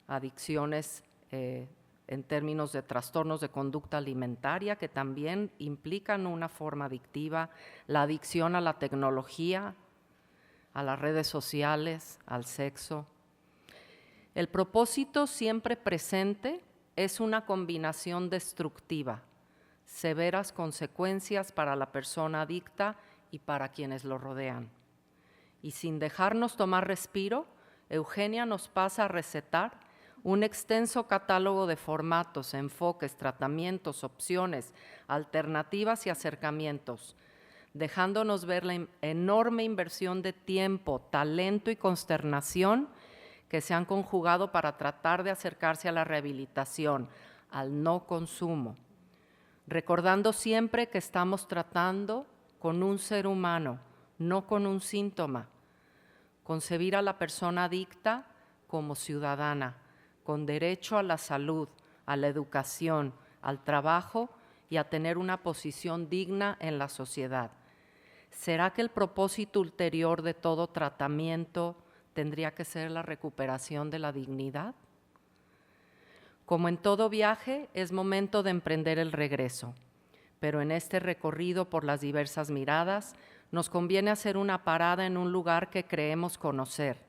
adicciones en términos de trastornos de conducta alimentaria que también implican una forma adictiva, la adicción a la tecnología, a las redes sociales, al sexo. El propósito siempre presente es una combinación destructiva, severas consecuencias para la persona adicta y para quienes lo rodean. Y sin dejarnos tomar respiro, Eugenia nos pasa a recetar un extenso catálogo de formatos, enfoques, tratamientos, opciones, alternativas y acercamientos, dejándonos ver la enorme inversión de tiempo, talento y consternación que se han conjugado para tratar de acercarse a la rehabilitación, al no consumo, recordando siempre que estamos tratando con un ser humano, no con un síntoma. Concebir a la persona adicta como ciudadana, con derecho a la salud, a la educación, al trabajo y a tener una posición digna en la sociedad. ¿Será que el propósito ulterior de todo tratamiento tendría que ser la recuperación de la dignidad? Como en todo viaje, es momento de emprender el regreso, pero en este recorrido por las diversas miradas, nos conviene hacer una parada en un lugar que creemos conocer,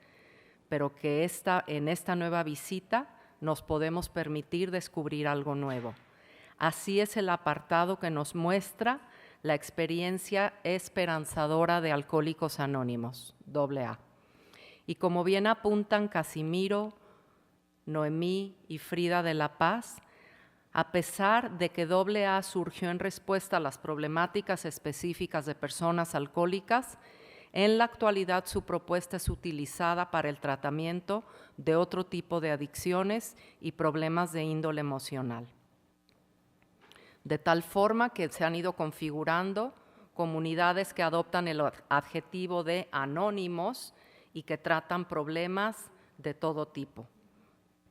pero que en esta nueva visita nos podemos permitir descubrir algo nuevo. Así es el apartado que nos muestra la experiencia esperanzadora de Alcohólicos Anónimos, AA. Y como bien apuntan Casimiro, Noemí y Frida de la Paz, a pesar de que AA surgió en respuesta a las problemáticas específicas de personas alcohólicas, en la actualidad su propuesta es utilizada para el tratamiento de otro tipo de adicciones y problemas de índole emocional. De tal forma que se han ido configurando comunidades que adoptan el adjetivo de anónimos y que tratan problemas de todo tipo,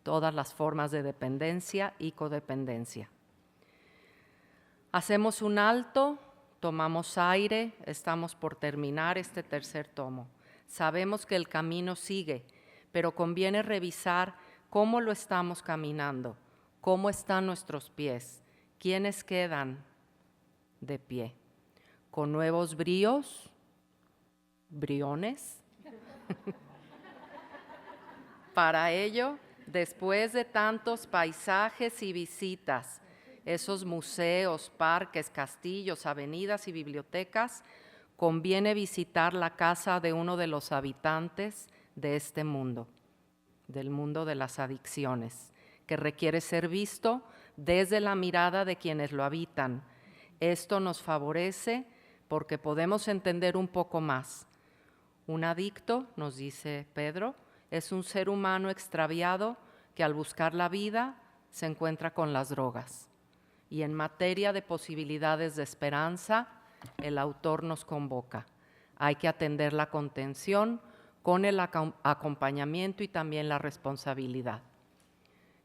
todas las formas de dependencia y codependencia. Hacemos un alto, tomamos aire, estamos por terminar este tercer tomo. Sabemos que el camino sigue, pero conviene revisar cómo lo estamos caminando, cómo están nuestros pies, quiénes quedan de pie, con nuevos bríos, briones. Para ello, después de tantos paisajes y visitas, esos museos, parques, castillos, avenidas y bibliotecas, conviene visitar la casa de uno de los habitantes de este mundo, del mundo de las adicciones, que requiere ser visto desde la mirada de quienes lo habitan. Esto nos favorece porque podemos entender un poco más. Un adicto, nos dice Pedro, es un ser humano extraviado que al buscar la vida se encuentra con las drogas. Y en materia de posibilidades de esperanza, el autor nos convoca. Hay que atender la contención con el acompañamiento y también la responsabilidad.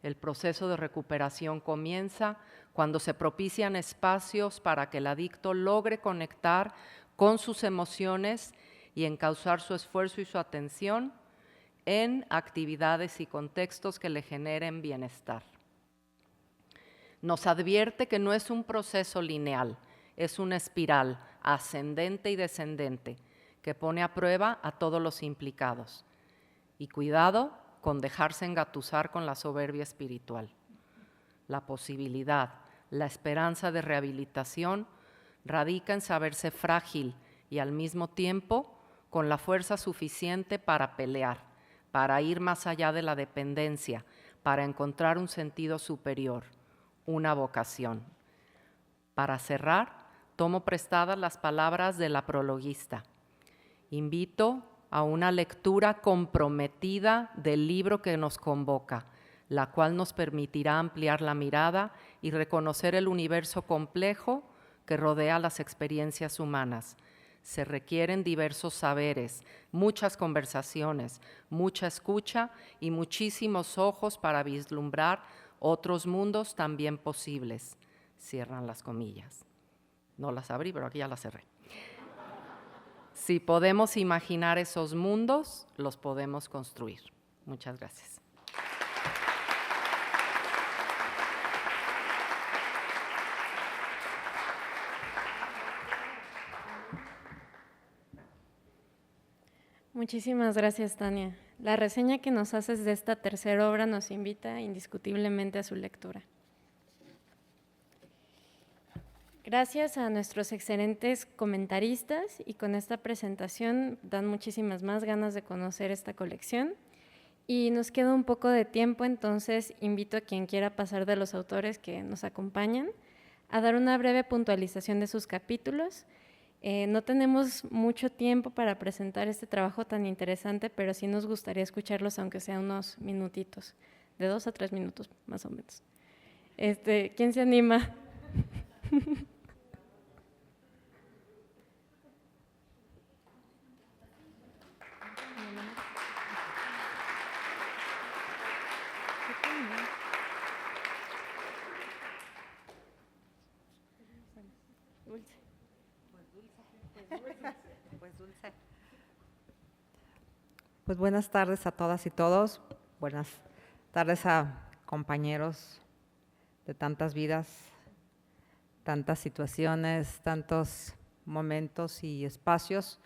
El proceso de recuperación comienza cuando se propician espacios para que el adicto logre conectar con sus emociones y encauzar su esfuerzo y su atención en actividades y contextos que le generen bienestar. Nos advierte que no es un proceso lineal, es una espiral ascendente y descendente que pone a prueba a todos los implicados. Y cuidado con dejarse engatusar con la soberbia espiritual. La posibilidad, la esperanza de rehabilitación radica en saberse frágil y al mismo tiempo con la fuerza suficiente para pelear, para ir más allá de la dependencia, para encontrar un sentido superior, una vocación. Para cerrar, tomo prestadas las palabras de la prologuista. Invito a una lectura comprometida del libro que nos convoca, la cual nos permitirá ampliar la mirada y reconocer el universo complejo que rodea las experiencias humanas. Se requieren diversos saberes, muchas conversaciones, mucha escucha y muchísimos ojos para vislumbrar otros mundos también posibles. Cierran las comillas. No las abrí, pero aquí ya las cerré. Si podemos imaginar esos mundos, los podemos construir. Muchas gracias. Muchísimas gracias, Tania. La reseña que nos haces de esta tercera obra nos invita indiscutiblemente a su lectura. Gracias a nuestros excelentes comentaristas y con esta presentación dan muchísimas más ganas de conocer esta colección. Y nos queda un poco de tiempo, entonces invito a quien quiera pasar de los autores que nos acompañan a dar una breve puntualización de sus capítulos. No tenemos mucho tiempo para presentar este trabajo tan interesante, pero sí nos gustaría escucharlos, aunque sea unos minutitos, de 2 a 3 minutos más o menos. ¿Quién se anima? Pues buenas tardes a todas y todos. Buenas tardes a compañeros de tantas vidas, tantas situaciones, tantos momentos y espacios.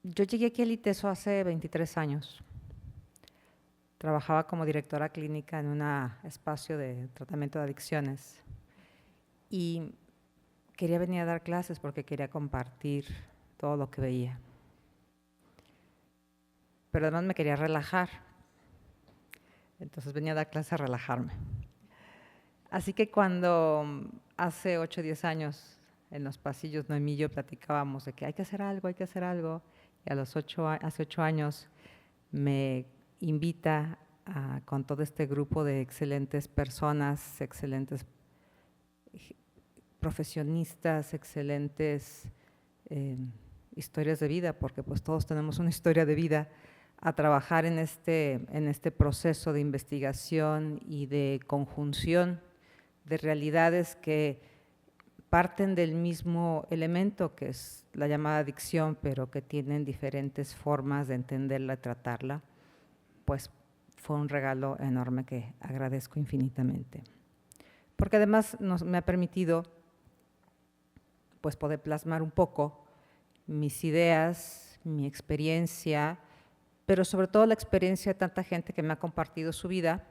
Yo llegué aquí al ITESO hace 23 años. Trabajaba como directora clínica en un espacio de tratamiento de adicciones y quería venir a dar clases porque quería compartir todo lo que veía. Pero además me quería relajar. Entonces venía a dar clases a relajarme. Así que cuando hace 8 o 10 años en los pasillos Noemí y yo platicábamos de que hay que hacer algo, y hace 8 años me invita con todo este grupo de excelentes personas, excelentes profesionistas, excelentes historias de vida, porque pues todos tenemos una historia de vida, a trabajar en este proceso de investigación y de conjunción de realidades que parten del mismo elemento, que es la llamada adicción, pero que tienen diferentes formas de entenderla y tratarla. Pues fue un regalo enorme que agradezco infinitamente. Porque además me ha permitido pues poder plasmar un poco mis ideas, mi experiencia, pero sobre todo la experiencia de tanta gente que me ha compartido su vida,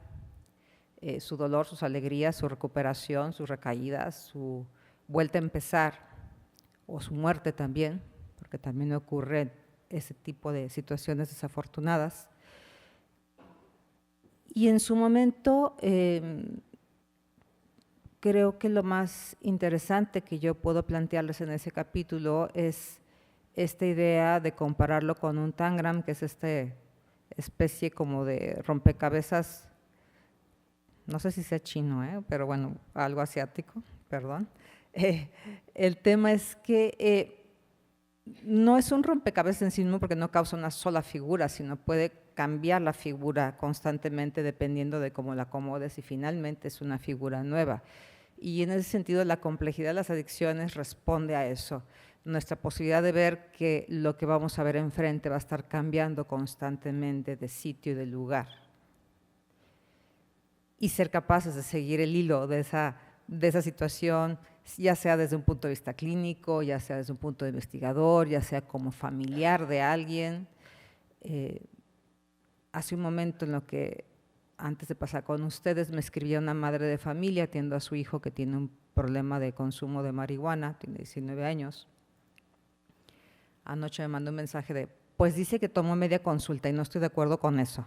su dolor, sus alegrías, su recuperación, sus recaídas, su vuelta a empezar, o su muerte también, porque también ocurre ese tipo de situaciones desafortunadas. Y en su momento, creo que lo más interesante que yo puedo plantearles en ese capítulo es esta idea de compararlo con un tangram, que es esta especie como de rompecabezas, no sé si sea chino, pero bueno, algo asiático, perdón. El tema es que no es un rompecabezas en sí mismo porque no causa una sola figura, sino puede cambiar la figura constantemente dependiendo de cómo la acomodes y finalmente es una figura nueva. Y en ese sentido la complejidad de las adicciones responde a eso. Nuestra posibilidad de ver que lo que vamos a ver enfrente va a estar cambiando constantemente de sitio y de lugar. Y ser capaces de seguir el hilo de esa situación, ya sea desde un punto de vista clínico, ya sea desde un punto de investigador, ya sea como familiar de alguien. Hace un momento en lo que, antes de pasar con ustedes, me escribía una madre de familia atiendo a su hijo que tiene un problema de consumo de marihuana, tiene 19 años. Anoche me mandó un mensaje de, pues dice que tomó media consulta y no estoy de acuerdo con eso.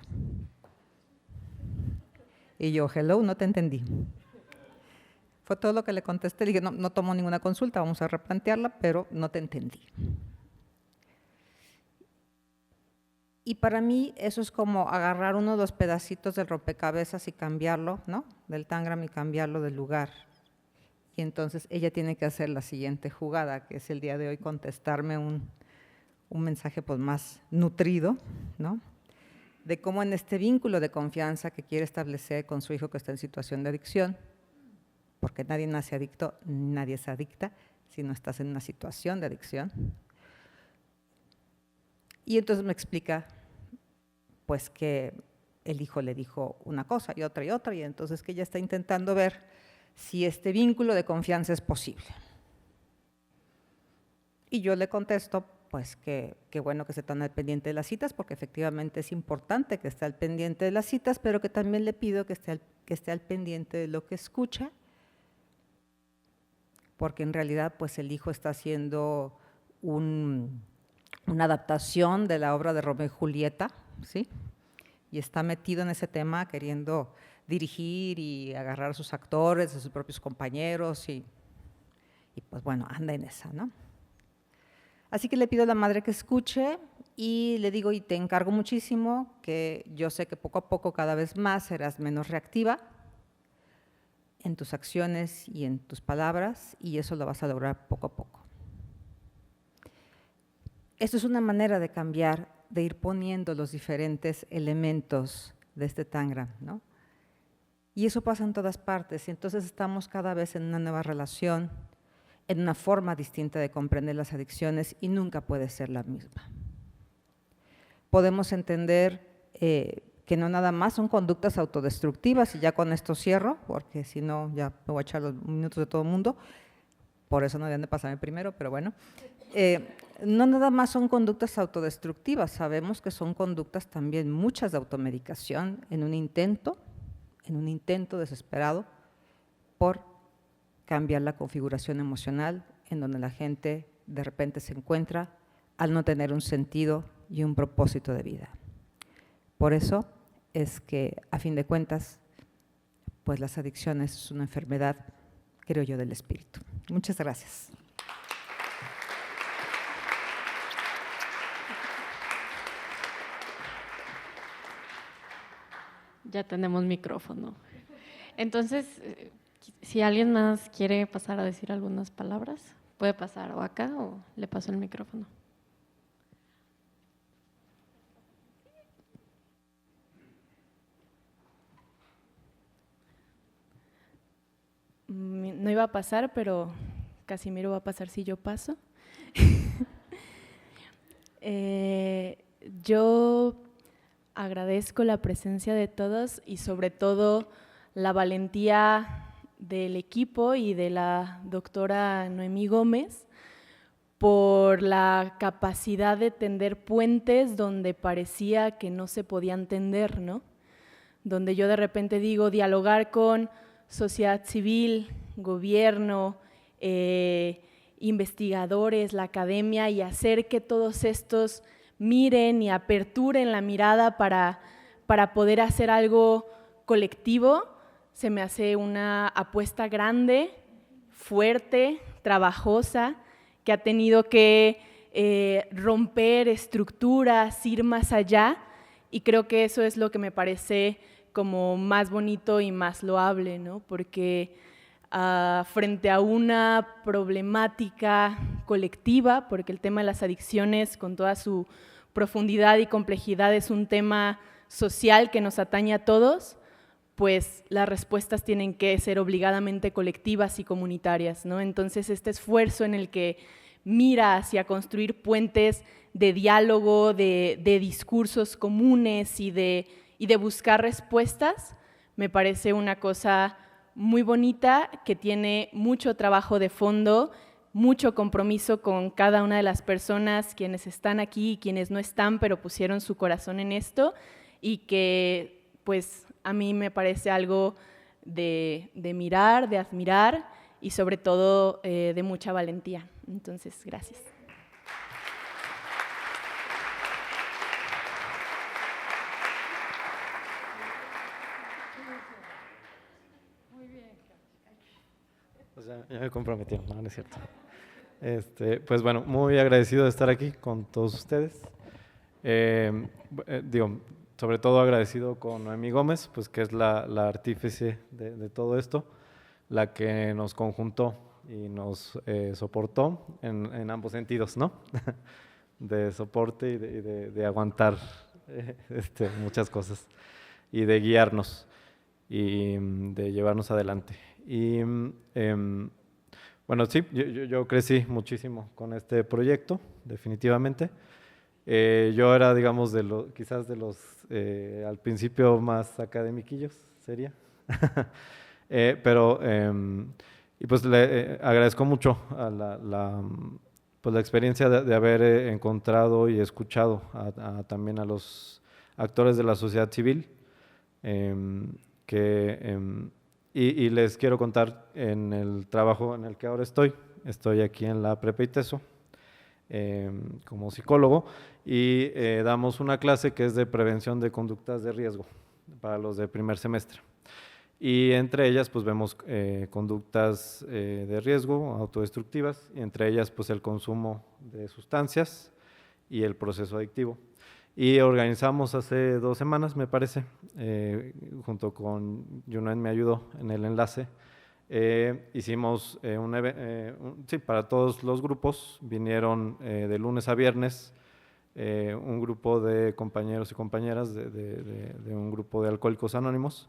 Y yo, hello, no te entendí. Fue todo lo que le contesté, le dije, no tomo ninguna consulta, vamos a replantearla, pero no te entendí. Y para mí eso es como agarrar uno de los pedacitos del rompecabezas y cambiarlo, ¿no? Del Tangram y cambiarlo de lugar. Y entonces ella tiene que hacer la siguiente jugada, que es el día de hoy contestarme un mensaje pues más nutrido, ¿no? De cómo en este vínculo de confianza que quiere establecer con su hijo que está en situación de adicción, porque nadie nace adicto, nadie es adicta, si no estás en una situación de adicción. Y entonces me explica pues que el hijo le dijo una cosa y otra, y entonces que ella está intentando ver si este vínculo de confianza es posible. Y yo le contesto pues que bueno que se están al pendiente de las citas, porque efectivamente es importante que esté al pendiente de las citas, pero que también le pido que esté al pendiente de lo que escucha, porque en realidad pues el hijo está haciendo una adaptación de la obra de Romeo y Julieta, ¿sí? Y está metido en ese tema queriendo dirigir y agarrar a sus actores, a sus propios compañeros y pues bueno, anda en esa, ¿no? Así que le pido a la madre que escuche y le digo, y te encargo muchísimo, que yo sé que poco a poco cada vez más serás menos reactiva en tus acciones y en tus palabras, y eso lo vas a lograr poco a poco. Esto es una manera de cambiar, de ir poniendo los diferentes elementos de este Tangram, ¿no? Y eso pasa en todas partes, y entonces estamos cada vez en una nueva relación, en una forma distinta de comprender las adicciones y nunca puede ser la misma. Podemos entender que no nada más son conductas autodestructivas, y ya con esto cierro, porque si no ya me voy a echar los minutos de todo el mundo, por eso no deben de pasarme primero, pero bueno. No nada más son conductas autodestructivas, sabemos que son conductas también muchas de automedicación en un intento desesperado por cambiar la configuración emocional en donde la gente de repente se encuentra al no tener un sentido y un propósito de vida. Por eso es que, a fin de cuentas, pues las adicciones es una enfermedad, creo yo, del espíritu. Muchas gracias. Ya tenemos micrófono. Entonces, si alguien más quiere pasar a decir algunas palabras, puede pasar o acá o le paso el micrófono. No iba a pasar, pero Casimiro va a pasar si yo paso. Yo agradezco la presencia de todos y sobre todo la valentía del equipo y de la doctora Noemí Gómez por la capacidad de tender puentes donde parecía que no se podían tender, ¿no? Donde yo de repente digo dialogar con sociedad civil, gobierno, investigadores, la academia y hacer que todos estos miren y aperturen la mirada para poder hacer algo colectivo, se me hace una apuesta grande, fuerte, trabajosa, que ha tenido que romper estructuras, ir más allá, y creo que eso es lo que me parece como más bonito y más loable, ¿no? Porque frente a una problemática colectiva, porque el tema de las adicciones con toda su profundidad y complejidad es un tema social que nos atañe a todos, pues las respuestas tienen que ser obligadamente colectivas y comunitarias, ¿no? Entonces este esfuerzo en el que mira hacia construir puentes de diálogo, de discursos comunes y de buscar respuestas, me parece una cosa muy bonita que tiene mucho trabajo de fondo, mucho compromiso con cada una de las personas, quienes están aquí y quienes no están, pero pusieron su corazón en esto, y que pues a mí me parece algo de mirar, de admirar y sobre todo de mucha valentía. Entonces, gracias. O sea, ya me comprometió, no es cierto. Pues bueno, muy agradecido de estar aquí con todos ustedes. Digo, sobre todo agradecido con Noemí Gómez, pues que es la artífice de todo esto, la que nos conjuntó y nos soportó en ambos sentidos, ¿no? De soporte y de aguantar muchas cosas y de guiarnos y de llevarnos adelante. Y bueno, sí, yo crecí muchísimo con este proyecto, definitivamente. Yo era, digamos, quizás de los al principio más academiquillos, sería. Pero, y pues le agradezco mucho a pues la experiencia de haber encontrado y escuchado también a los actores de la sociedad civil, y les quiero contar en el trabajo en el que ahora estoy aquí en la Prepa ITESO, como psicólogo, y damos una clase que es de prevención de conductas de riesgo para los de primer semestre. Y entre ellas pues vemos conductas de riesgo autodestructivas, y entre ellas pues el consumo de sustancias y el proceso adictivo. Y organizamos hace 2 semanas, me parece, junto con Yunain me ayudó en el enlace. Hicimos sí, para todos los grupos, vinieron de lunes a viernes un grupo de compañeros y compañeras de un grupo de Alcohólicos Anónimos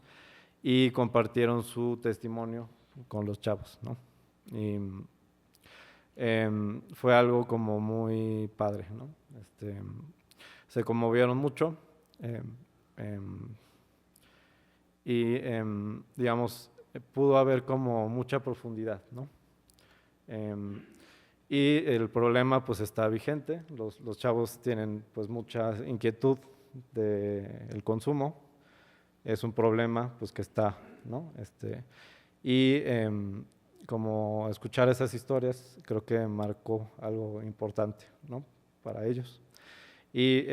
y compartieron su testimonio con los chavos, ¿no? Y fue algo como muy padre, ¿no? Se conmovieron mucho y digamos, pudo haber como mucha profundidad, ¿no? Y el problema pues está vigente, los chavos tienen pues mucha inquietud del consumo, es un problema pues que está, ¿no? Y como escuchar esas historias creo que marcó algo importante, ¿no? Para ellos. Y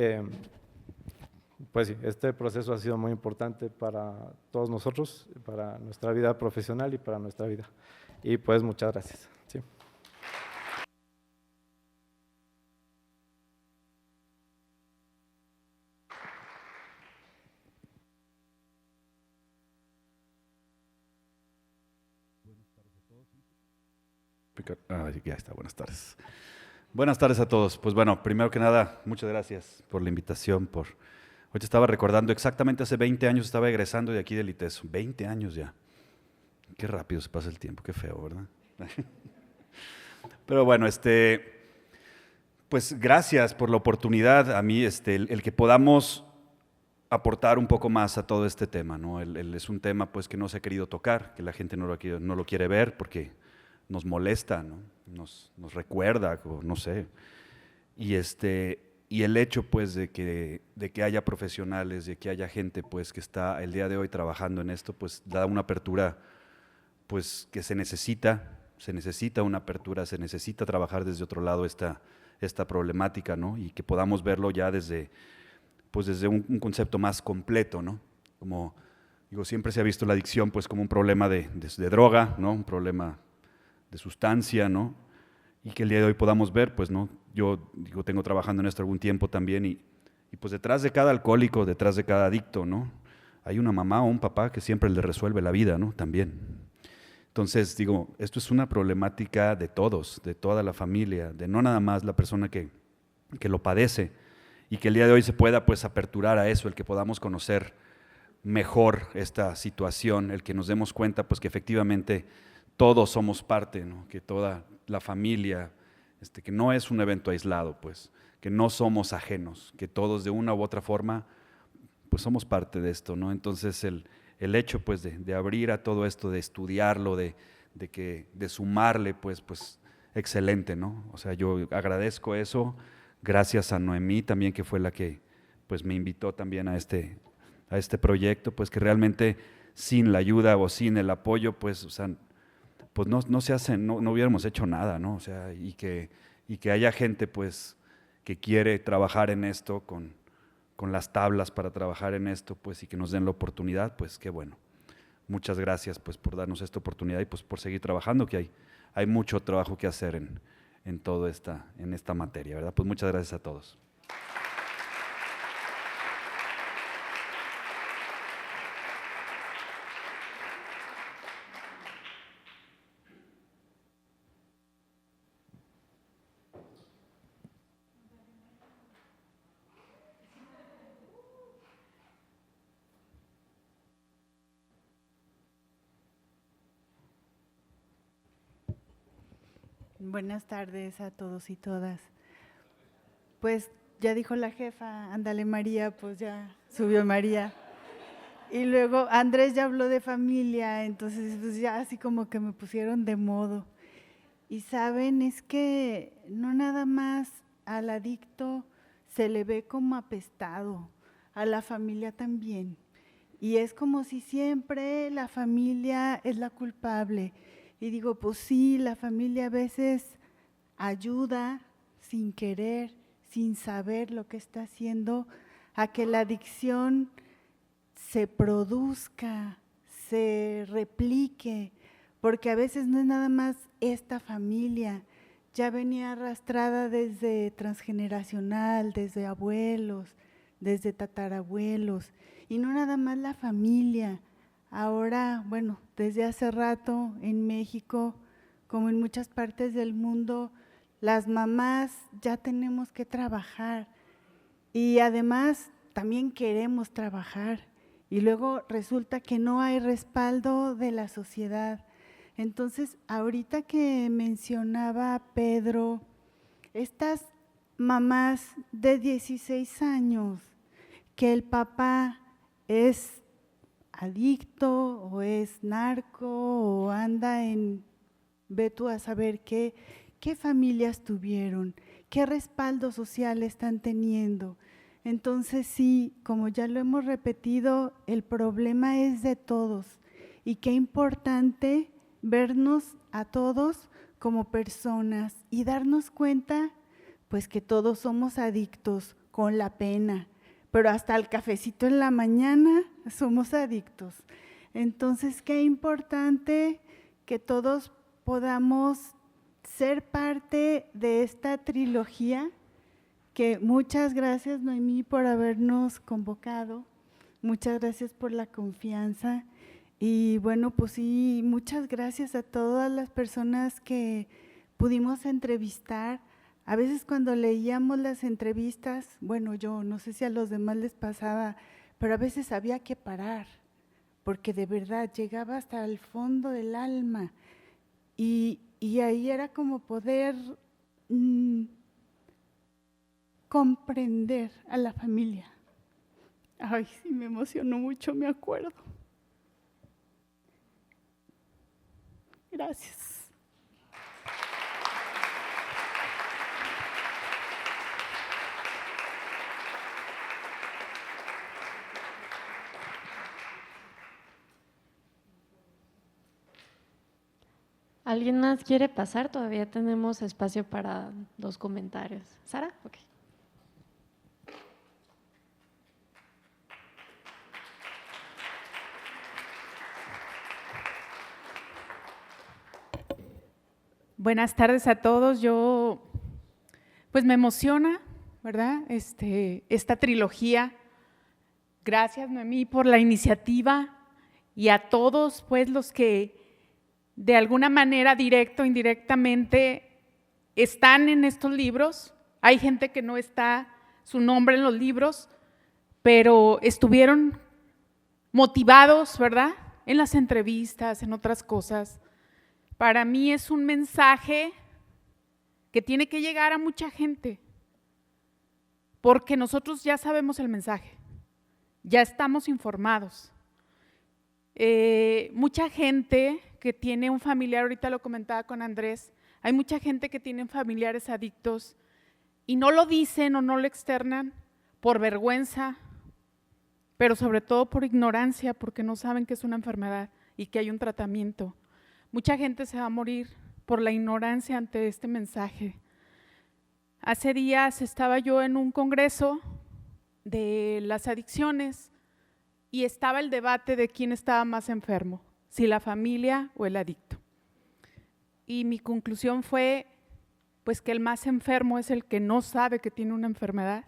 pues sí, este proceso ha sido muy importante para todos nosotros, para nuestra vida profesional y para nuestra vida. Y pues muchas gracias. Sí. Ya está, buenas tardes. Buenas tardes a todos. Pues bueno, primero que nada, muchas gracias por la invitación. Hoy te estaba recordando, exactamente hace 20 años estaba egresando de aquí del ITESO. 20 años ya. Qué rápido se pasa el tiempo, qué feo, ¿verdad? Pero bueno, pues gracias por la oportunidad a mí, el que podamos aportar un poco más a todo este tema, ¿no? Es un tema pues que no se ha querido tocar, que la gente no lo quiere ver porque nos molesta, ¿no? Nos recuerda, no sé. Y el hecho pues de que haya profesionales, de que haya gente pues que está el día de hoy trabajando en esto, pues da una apertura pues que se necesita una apertura, se necesita trabajar desde otro lado esta problemática, ¿no? Y que podamos verlo ya desde un concepto más completo, ¿no? Como digo, siempre se ha visto la adicción pues como un problema de droga, ¿no? Un problema de sustancia, ¿no? Y que el día de hoy podamos ver, pues, ¿no? Yo digo, tengo trabajando en esto algún tiempo también y pues detrás de cada alcohólico, detrás de cada adicto, ¿no? Hay una mamá o un papá que siempre le resuelve la vida, ¿no? También. Entonces, digo, esto es una problemática de todos, de toda la familia, de no nada más la persona que lo padece, y que el día de hoy se pueda pues aperturar a eso, el que podamos conocer mejor esta situación, el que nos demos cuenta pues que efectivamente todos somos parte, ¿no? Que toda la familia, que no es un evento aislado, pues, que no somos ajenos, que todos de una u otra forma pues somos parte de esto, ¿no? Entonces el hecho pues de abrir a todo esto, de estudiarlo, de sumarle pues excelente, ¿no? O sea, yo agradezco eso, gracias a Noemí también, que fue la que pues me invitó también a este proyecto, pues que realmente sin la ayuda o sin el apoyo, pues, o sea, pues no se hace, no hubiéramos hecho nada, ¿no? O sea, y que haya gente pues que quiere trabajar en esto con las tablas para trabajar en esto, pues, y que nos den la oportunidad, pues qué bueno. Muchas gracias pues por darnos esta oportunidad y pues por seguir trabajando, que hay mucho trabajo que hacer en esta materia, ¿verdad? Pues muchas gracias a todos. Buenas tardes a todos y todas. Pues ya dijo la jefa, ándale María, pues ya subió María. Y luego Andrés ya habló de familia, entonces pues ya así como que me pusieron de modo. Y saben, es que no nada más al adicto se le ve como apestado, a la familia también. Y es como si siempre la familia es la culpable. Y digo, pues sí, la familia a veces ayuda sin querer, sin saber lo que está haciendo, a que la adicción se produzca, se replique, porque a veces no es nada más esta familia, ya venía arrastrada desde transgeneracional, desde abuelos, desde tatarabuelos, y no nada más la familia. Ahora, bueno, desde hace rato en México, como en muchas partes del mundo, las mamás ya tenemos que trabajar y además también queremos trabajar y luego resulta que no hay respaldo de la sociedad. Entonces, ahorita que mencionaba Pedro, estas mamás de 16 años, que el papá es adicto o es narco o anda en, ve tú a saber qué familias tuvieron, qué respaldo social están teniendo. Entonces sí, como ya lo hemos repetido, el problema es de todos y qué importante vernos a todos como personas y darnos cuenta pues que todos somos adictos con la pena, pero hasta el cafecito en la mañana somos adictos. Entonces, qué importante que todos podamos ser parte de esta trilogía, que muchas gracias Noemí por habernos convocado, muchas gracias por la confianza y bueno, pues sí, muchas gracias a todas las personas que pudimos entrevistar. A veces cuando leíamos las entrevistas, bueno, yo no sé si a los demás les pasaba, pero a veces había que parar, porque de verdad llegaba hasta el fondo del alma y ahí era como poder comprender a la familia. Ay, sí, me emocionó mucho, me acuerdo. Gracias. ¿Alguien más quiere pasar? Todavía tenemos espacio para 2 comentarios. ¿Sara? Ok. Buenas tardes a todos. Yo, pues me emociona, ¿verdad? Esta trilogía. Gracias, Noemí, por la iniciativa y a todos, pues, los que de alguna manera, directo o indirectamente, están en estos libros. Hay gente que no está su nombre en los libros, pero estuvieron motivados, ¿verdad? En las entrevistas, en otras cosas. Para mí es un mensaje que tiene que llegar a mucha gente, porque nosotros ya sabemos el mensaje, ya estamos informados. Mucha gente que tiene un familiar, ahorita lo comentaba con Andrés, hay mucha gente que tiene familiares adictos y no lo dicen o no lo externan por vergüenza, pero sobre todo por ignorancia, porque no saben que es una enfermedad y que hay un tratamiento. Mucha gente se va a morir por la ignorancia ante este mensaje. Hace días estaba yo en un congreso de las adicciones y estaba el debate de quién estaba más enfermo, si la familia o el adicto. Y mi conclusión fue pues que el más enfermo es el que no sabe que tiene una enfermedad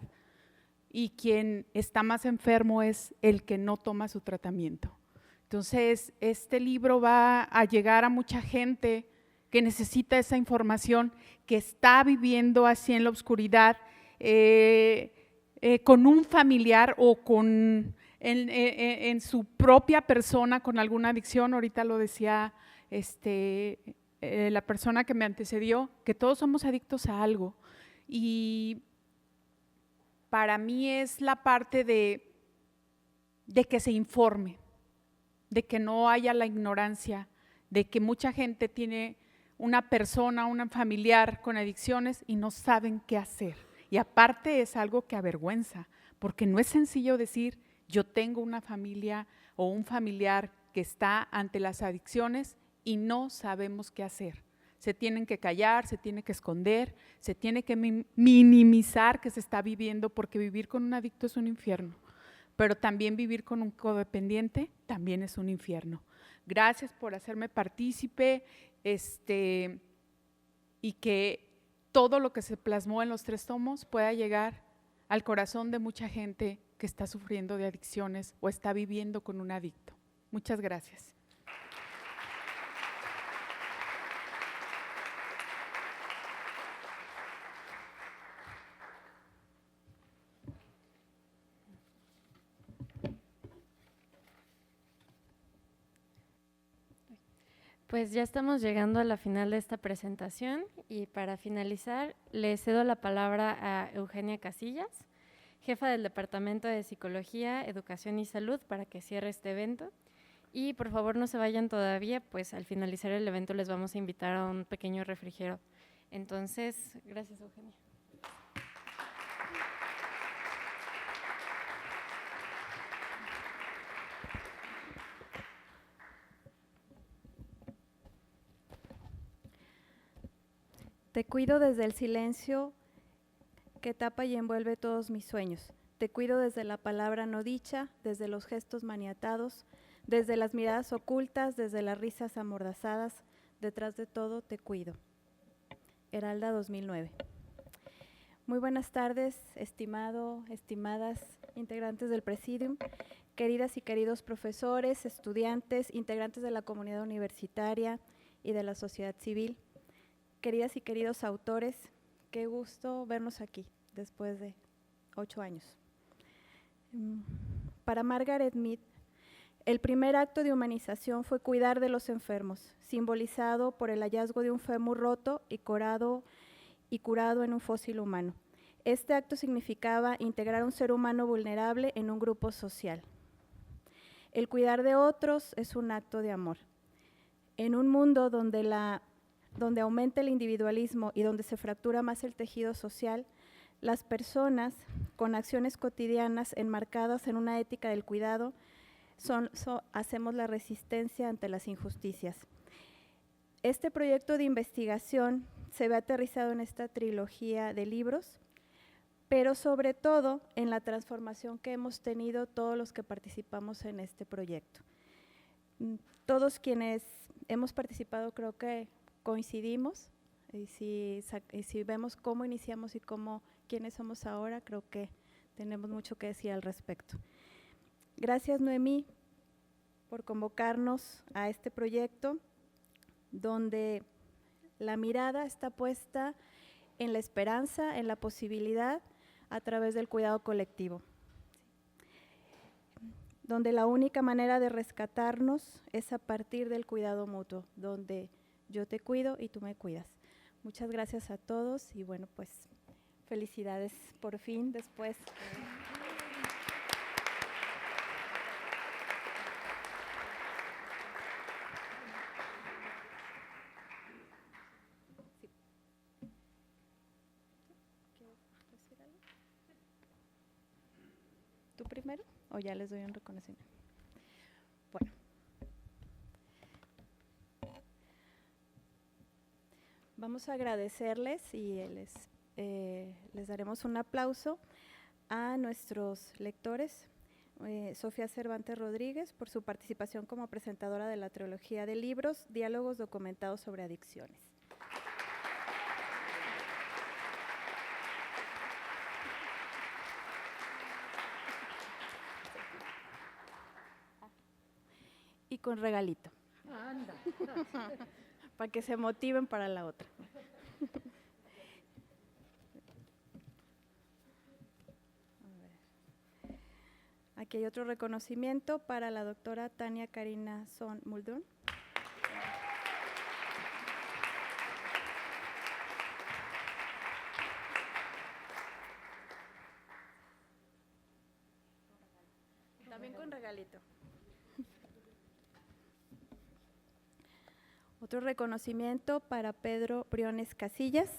y quien está más enfermo es el que no toma su tratamiento. Entonces, este libro va a llegar a mucha gente que necesita esa información, que está viviendo así en la oscuridad, con un familiar o en su propia persona con alguna adicción. Ahorita lo decía la persona que me antecedió, que todos somos adictos a algo. Y para mí es la parte de que se informe, de que no haya la ignorancia, de que mucha gente tiene una persona, un familiar con adicciones y no saben qué hacer. Y aparte es algo que avergüenza, porque no es sencillo decir yo tengo una familia o un familiar que está ante las adicciones y no sabemos qué hacer. Se tienen que callar, se tiene que esconder, se tiene que minimizar que se está viviendo, porque vivir con un adicto es un infierno, pero también vivir con un codependiente también es un infierno. Gracias por hacerme partícipe y que todo lo que se plasmó en los 3 tomos pueda llegar al corazón de mucha gente que está sufriendo de adicciones o está viviendo con un adicto. Muchas gracias. Pues ya estamos llegando a la final de esta presentación y para finalizar le cedo la palabra a Eugenia Casillas, jefa del Departamento de Psicología, Educación y Salud, para que cierre este evento. Y por favor no se vayan todavía, pues al finalizar el evento les vamos a invitar a un pequeño refrigerio. Entonces, gracias Eugenia. Te cuido desde el silencio que tapa y envuelve todos mis sueños. Te cuido desde la palabra no dicha, desde los gestos maniatados, desde las miradas ocultas, desde las risas amordazadas. Detrás de todo te cuido. Heralda 2009. Muy buenas tardes, estimadas integrantes del Presidium, queridas y queridos profesores, estudiantes, integrantes de la comunidad universitaria y de la sociedad civil. Queridas y queridos autores, qué gusto vernos aquí después de 8 años. Para Margaret Mead, el primer acto de humanización fue cuidar de los enfermos, simbolizado por el hallazgo de un fémur roto y curado en un fósil humano. Este acto significaba integrar a un ser humano vulnerable en un grupo social. El cuidar de otros es un acto de amor. En un mundo donde aumenta el individualismo y donde se fractura más el tejido social, las personas con acciones cotidianas enmarcadas en una ética del cuidado hacemos la resistencia ante las injusticias. Este proyecto de investigación se ve aterrizado en esta trilogía de libros, pero sobre todo en la transformación que hemos tenido todos los que participamos en este proyecto. Todos quienes hemos participado creo que coincidimos, y si vemos cómo iniciamos y quiénes somos ahora, creo que tenemos mucho que decir al respecto. Gracias, Noemí, por convocarnos a este proyecto, donde la mirada está puesta en la esperanza, en la posibilidad, a través del cuidado colectivo, donde la única manera de rescatarnos es a partir del cuidado mutuo, donde yo te cuido y tú me cuidas. Muchas gracias a todos y bueno, pues felicidades por fin después. ¿Tú primero o ya les doy un reconocimiento? Bueno. Vamos a agradecerles y les daremos un aplauso a nuestros lectores, Sofía Cervantes Rodríguez, por su participación como presentadora de la trilogía de libros, Diálogos documentados sobre adicciones. Y con regalito. Anda. Para que se motiven para la otra. Aquí hay otro reconocimiento para la doctora Tania Karina Son Muldoon. También con regalito. Otro reconocimiento para Pedro Briones Casillas.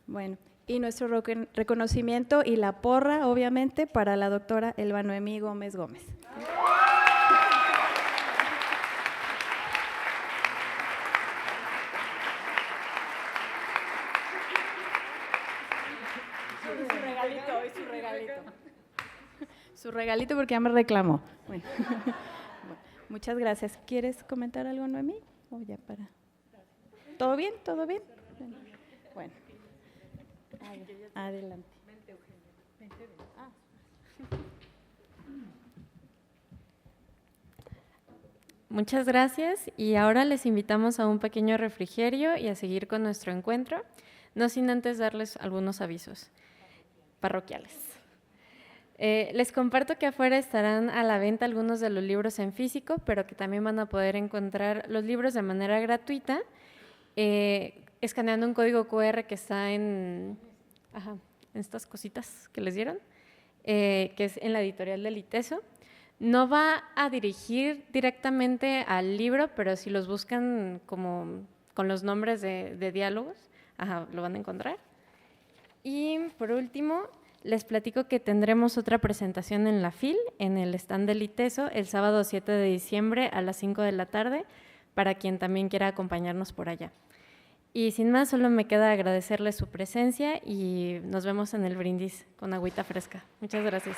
Bueno, y nuestro reconocimiento y la porra, obviamente, para la doctora Elba Noemí Gómez Gómez. Su regalito porque ya me reclamó. Bueno. Muchas gracias. ¿Quieres comentar algo, Noemí? ¿O ya para? ¿Todo bien? ¿Todo bien? Bueno. Adelante. Muchas gracias y ahora les invitamos a un pequeño refrigerio y a seguir con nuestro encuentro, no sin antes darles algunos avisos parroquiales. Les comparto que afuera estarán a la venta algunos de los libros en físico, pero que también van a poder encontrar los libros de manera gratuita, escaneando un código QR que está en estas cositas que les dieron, que es en la editorial del ITESO. No va a dirigir directamente al libro, pero si los buscan como con los nombres de diálogos, lo van a encontrar. Y por último, les platico que tendremos otra presentación en la FIL, en el stand del ITESO, el sábado 7 de diciembre a las 5 de la tarde, para quien también quiera acompañarnos por allá. Y sin más, solo me queda agradecerles su presencia y nos vemos en el brindis con agüita fresca. Muchas gracias.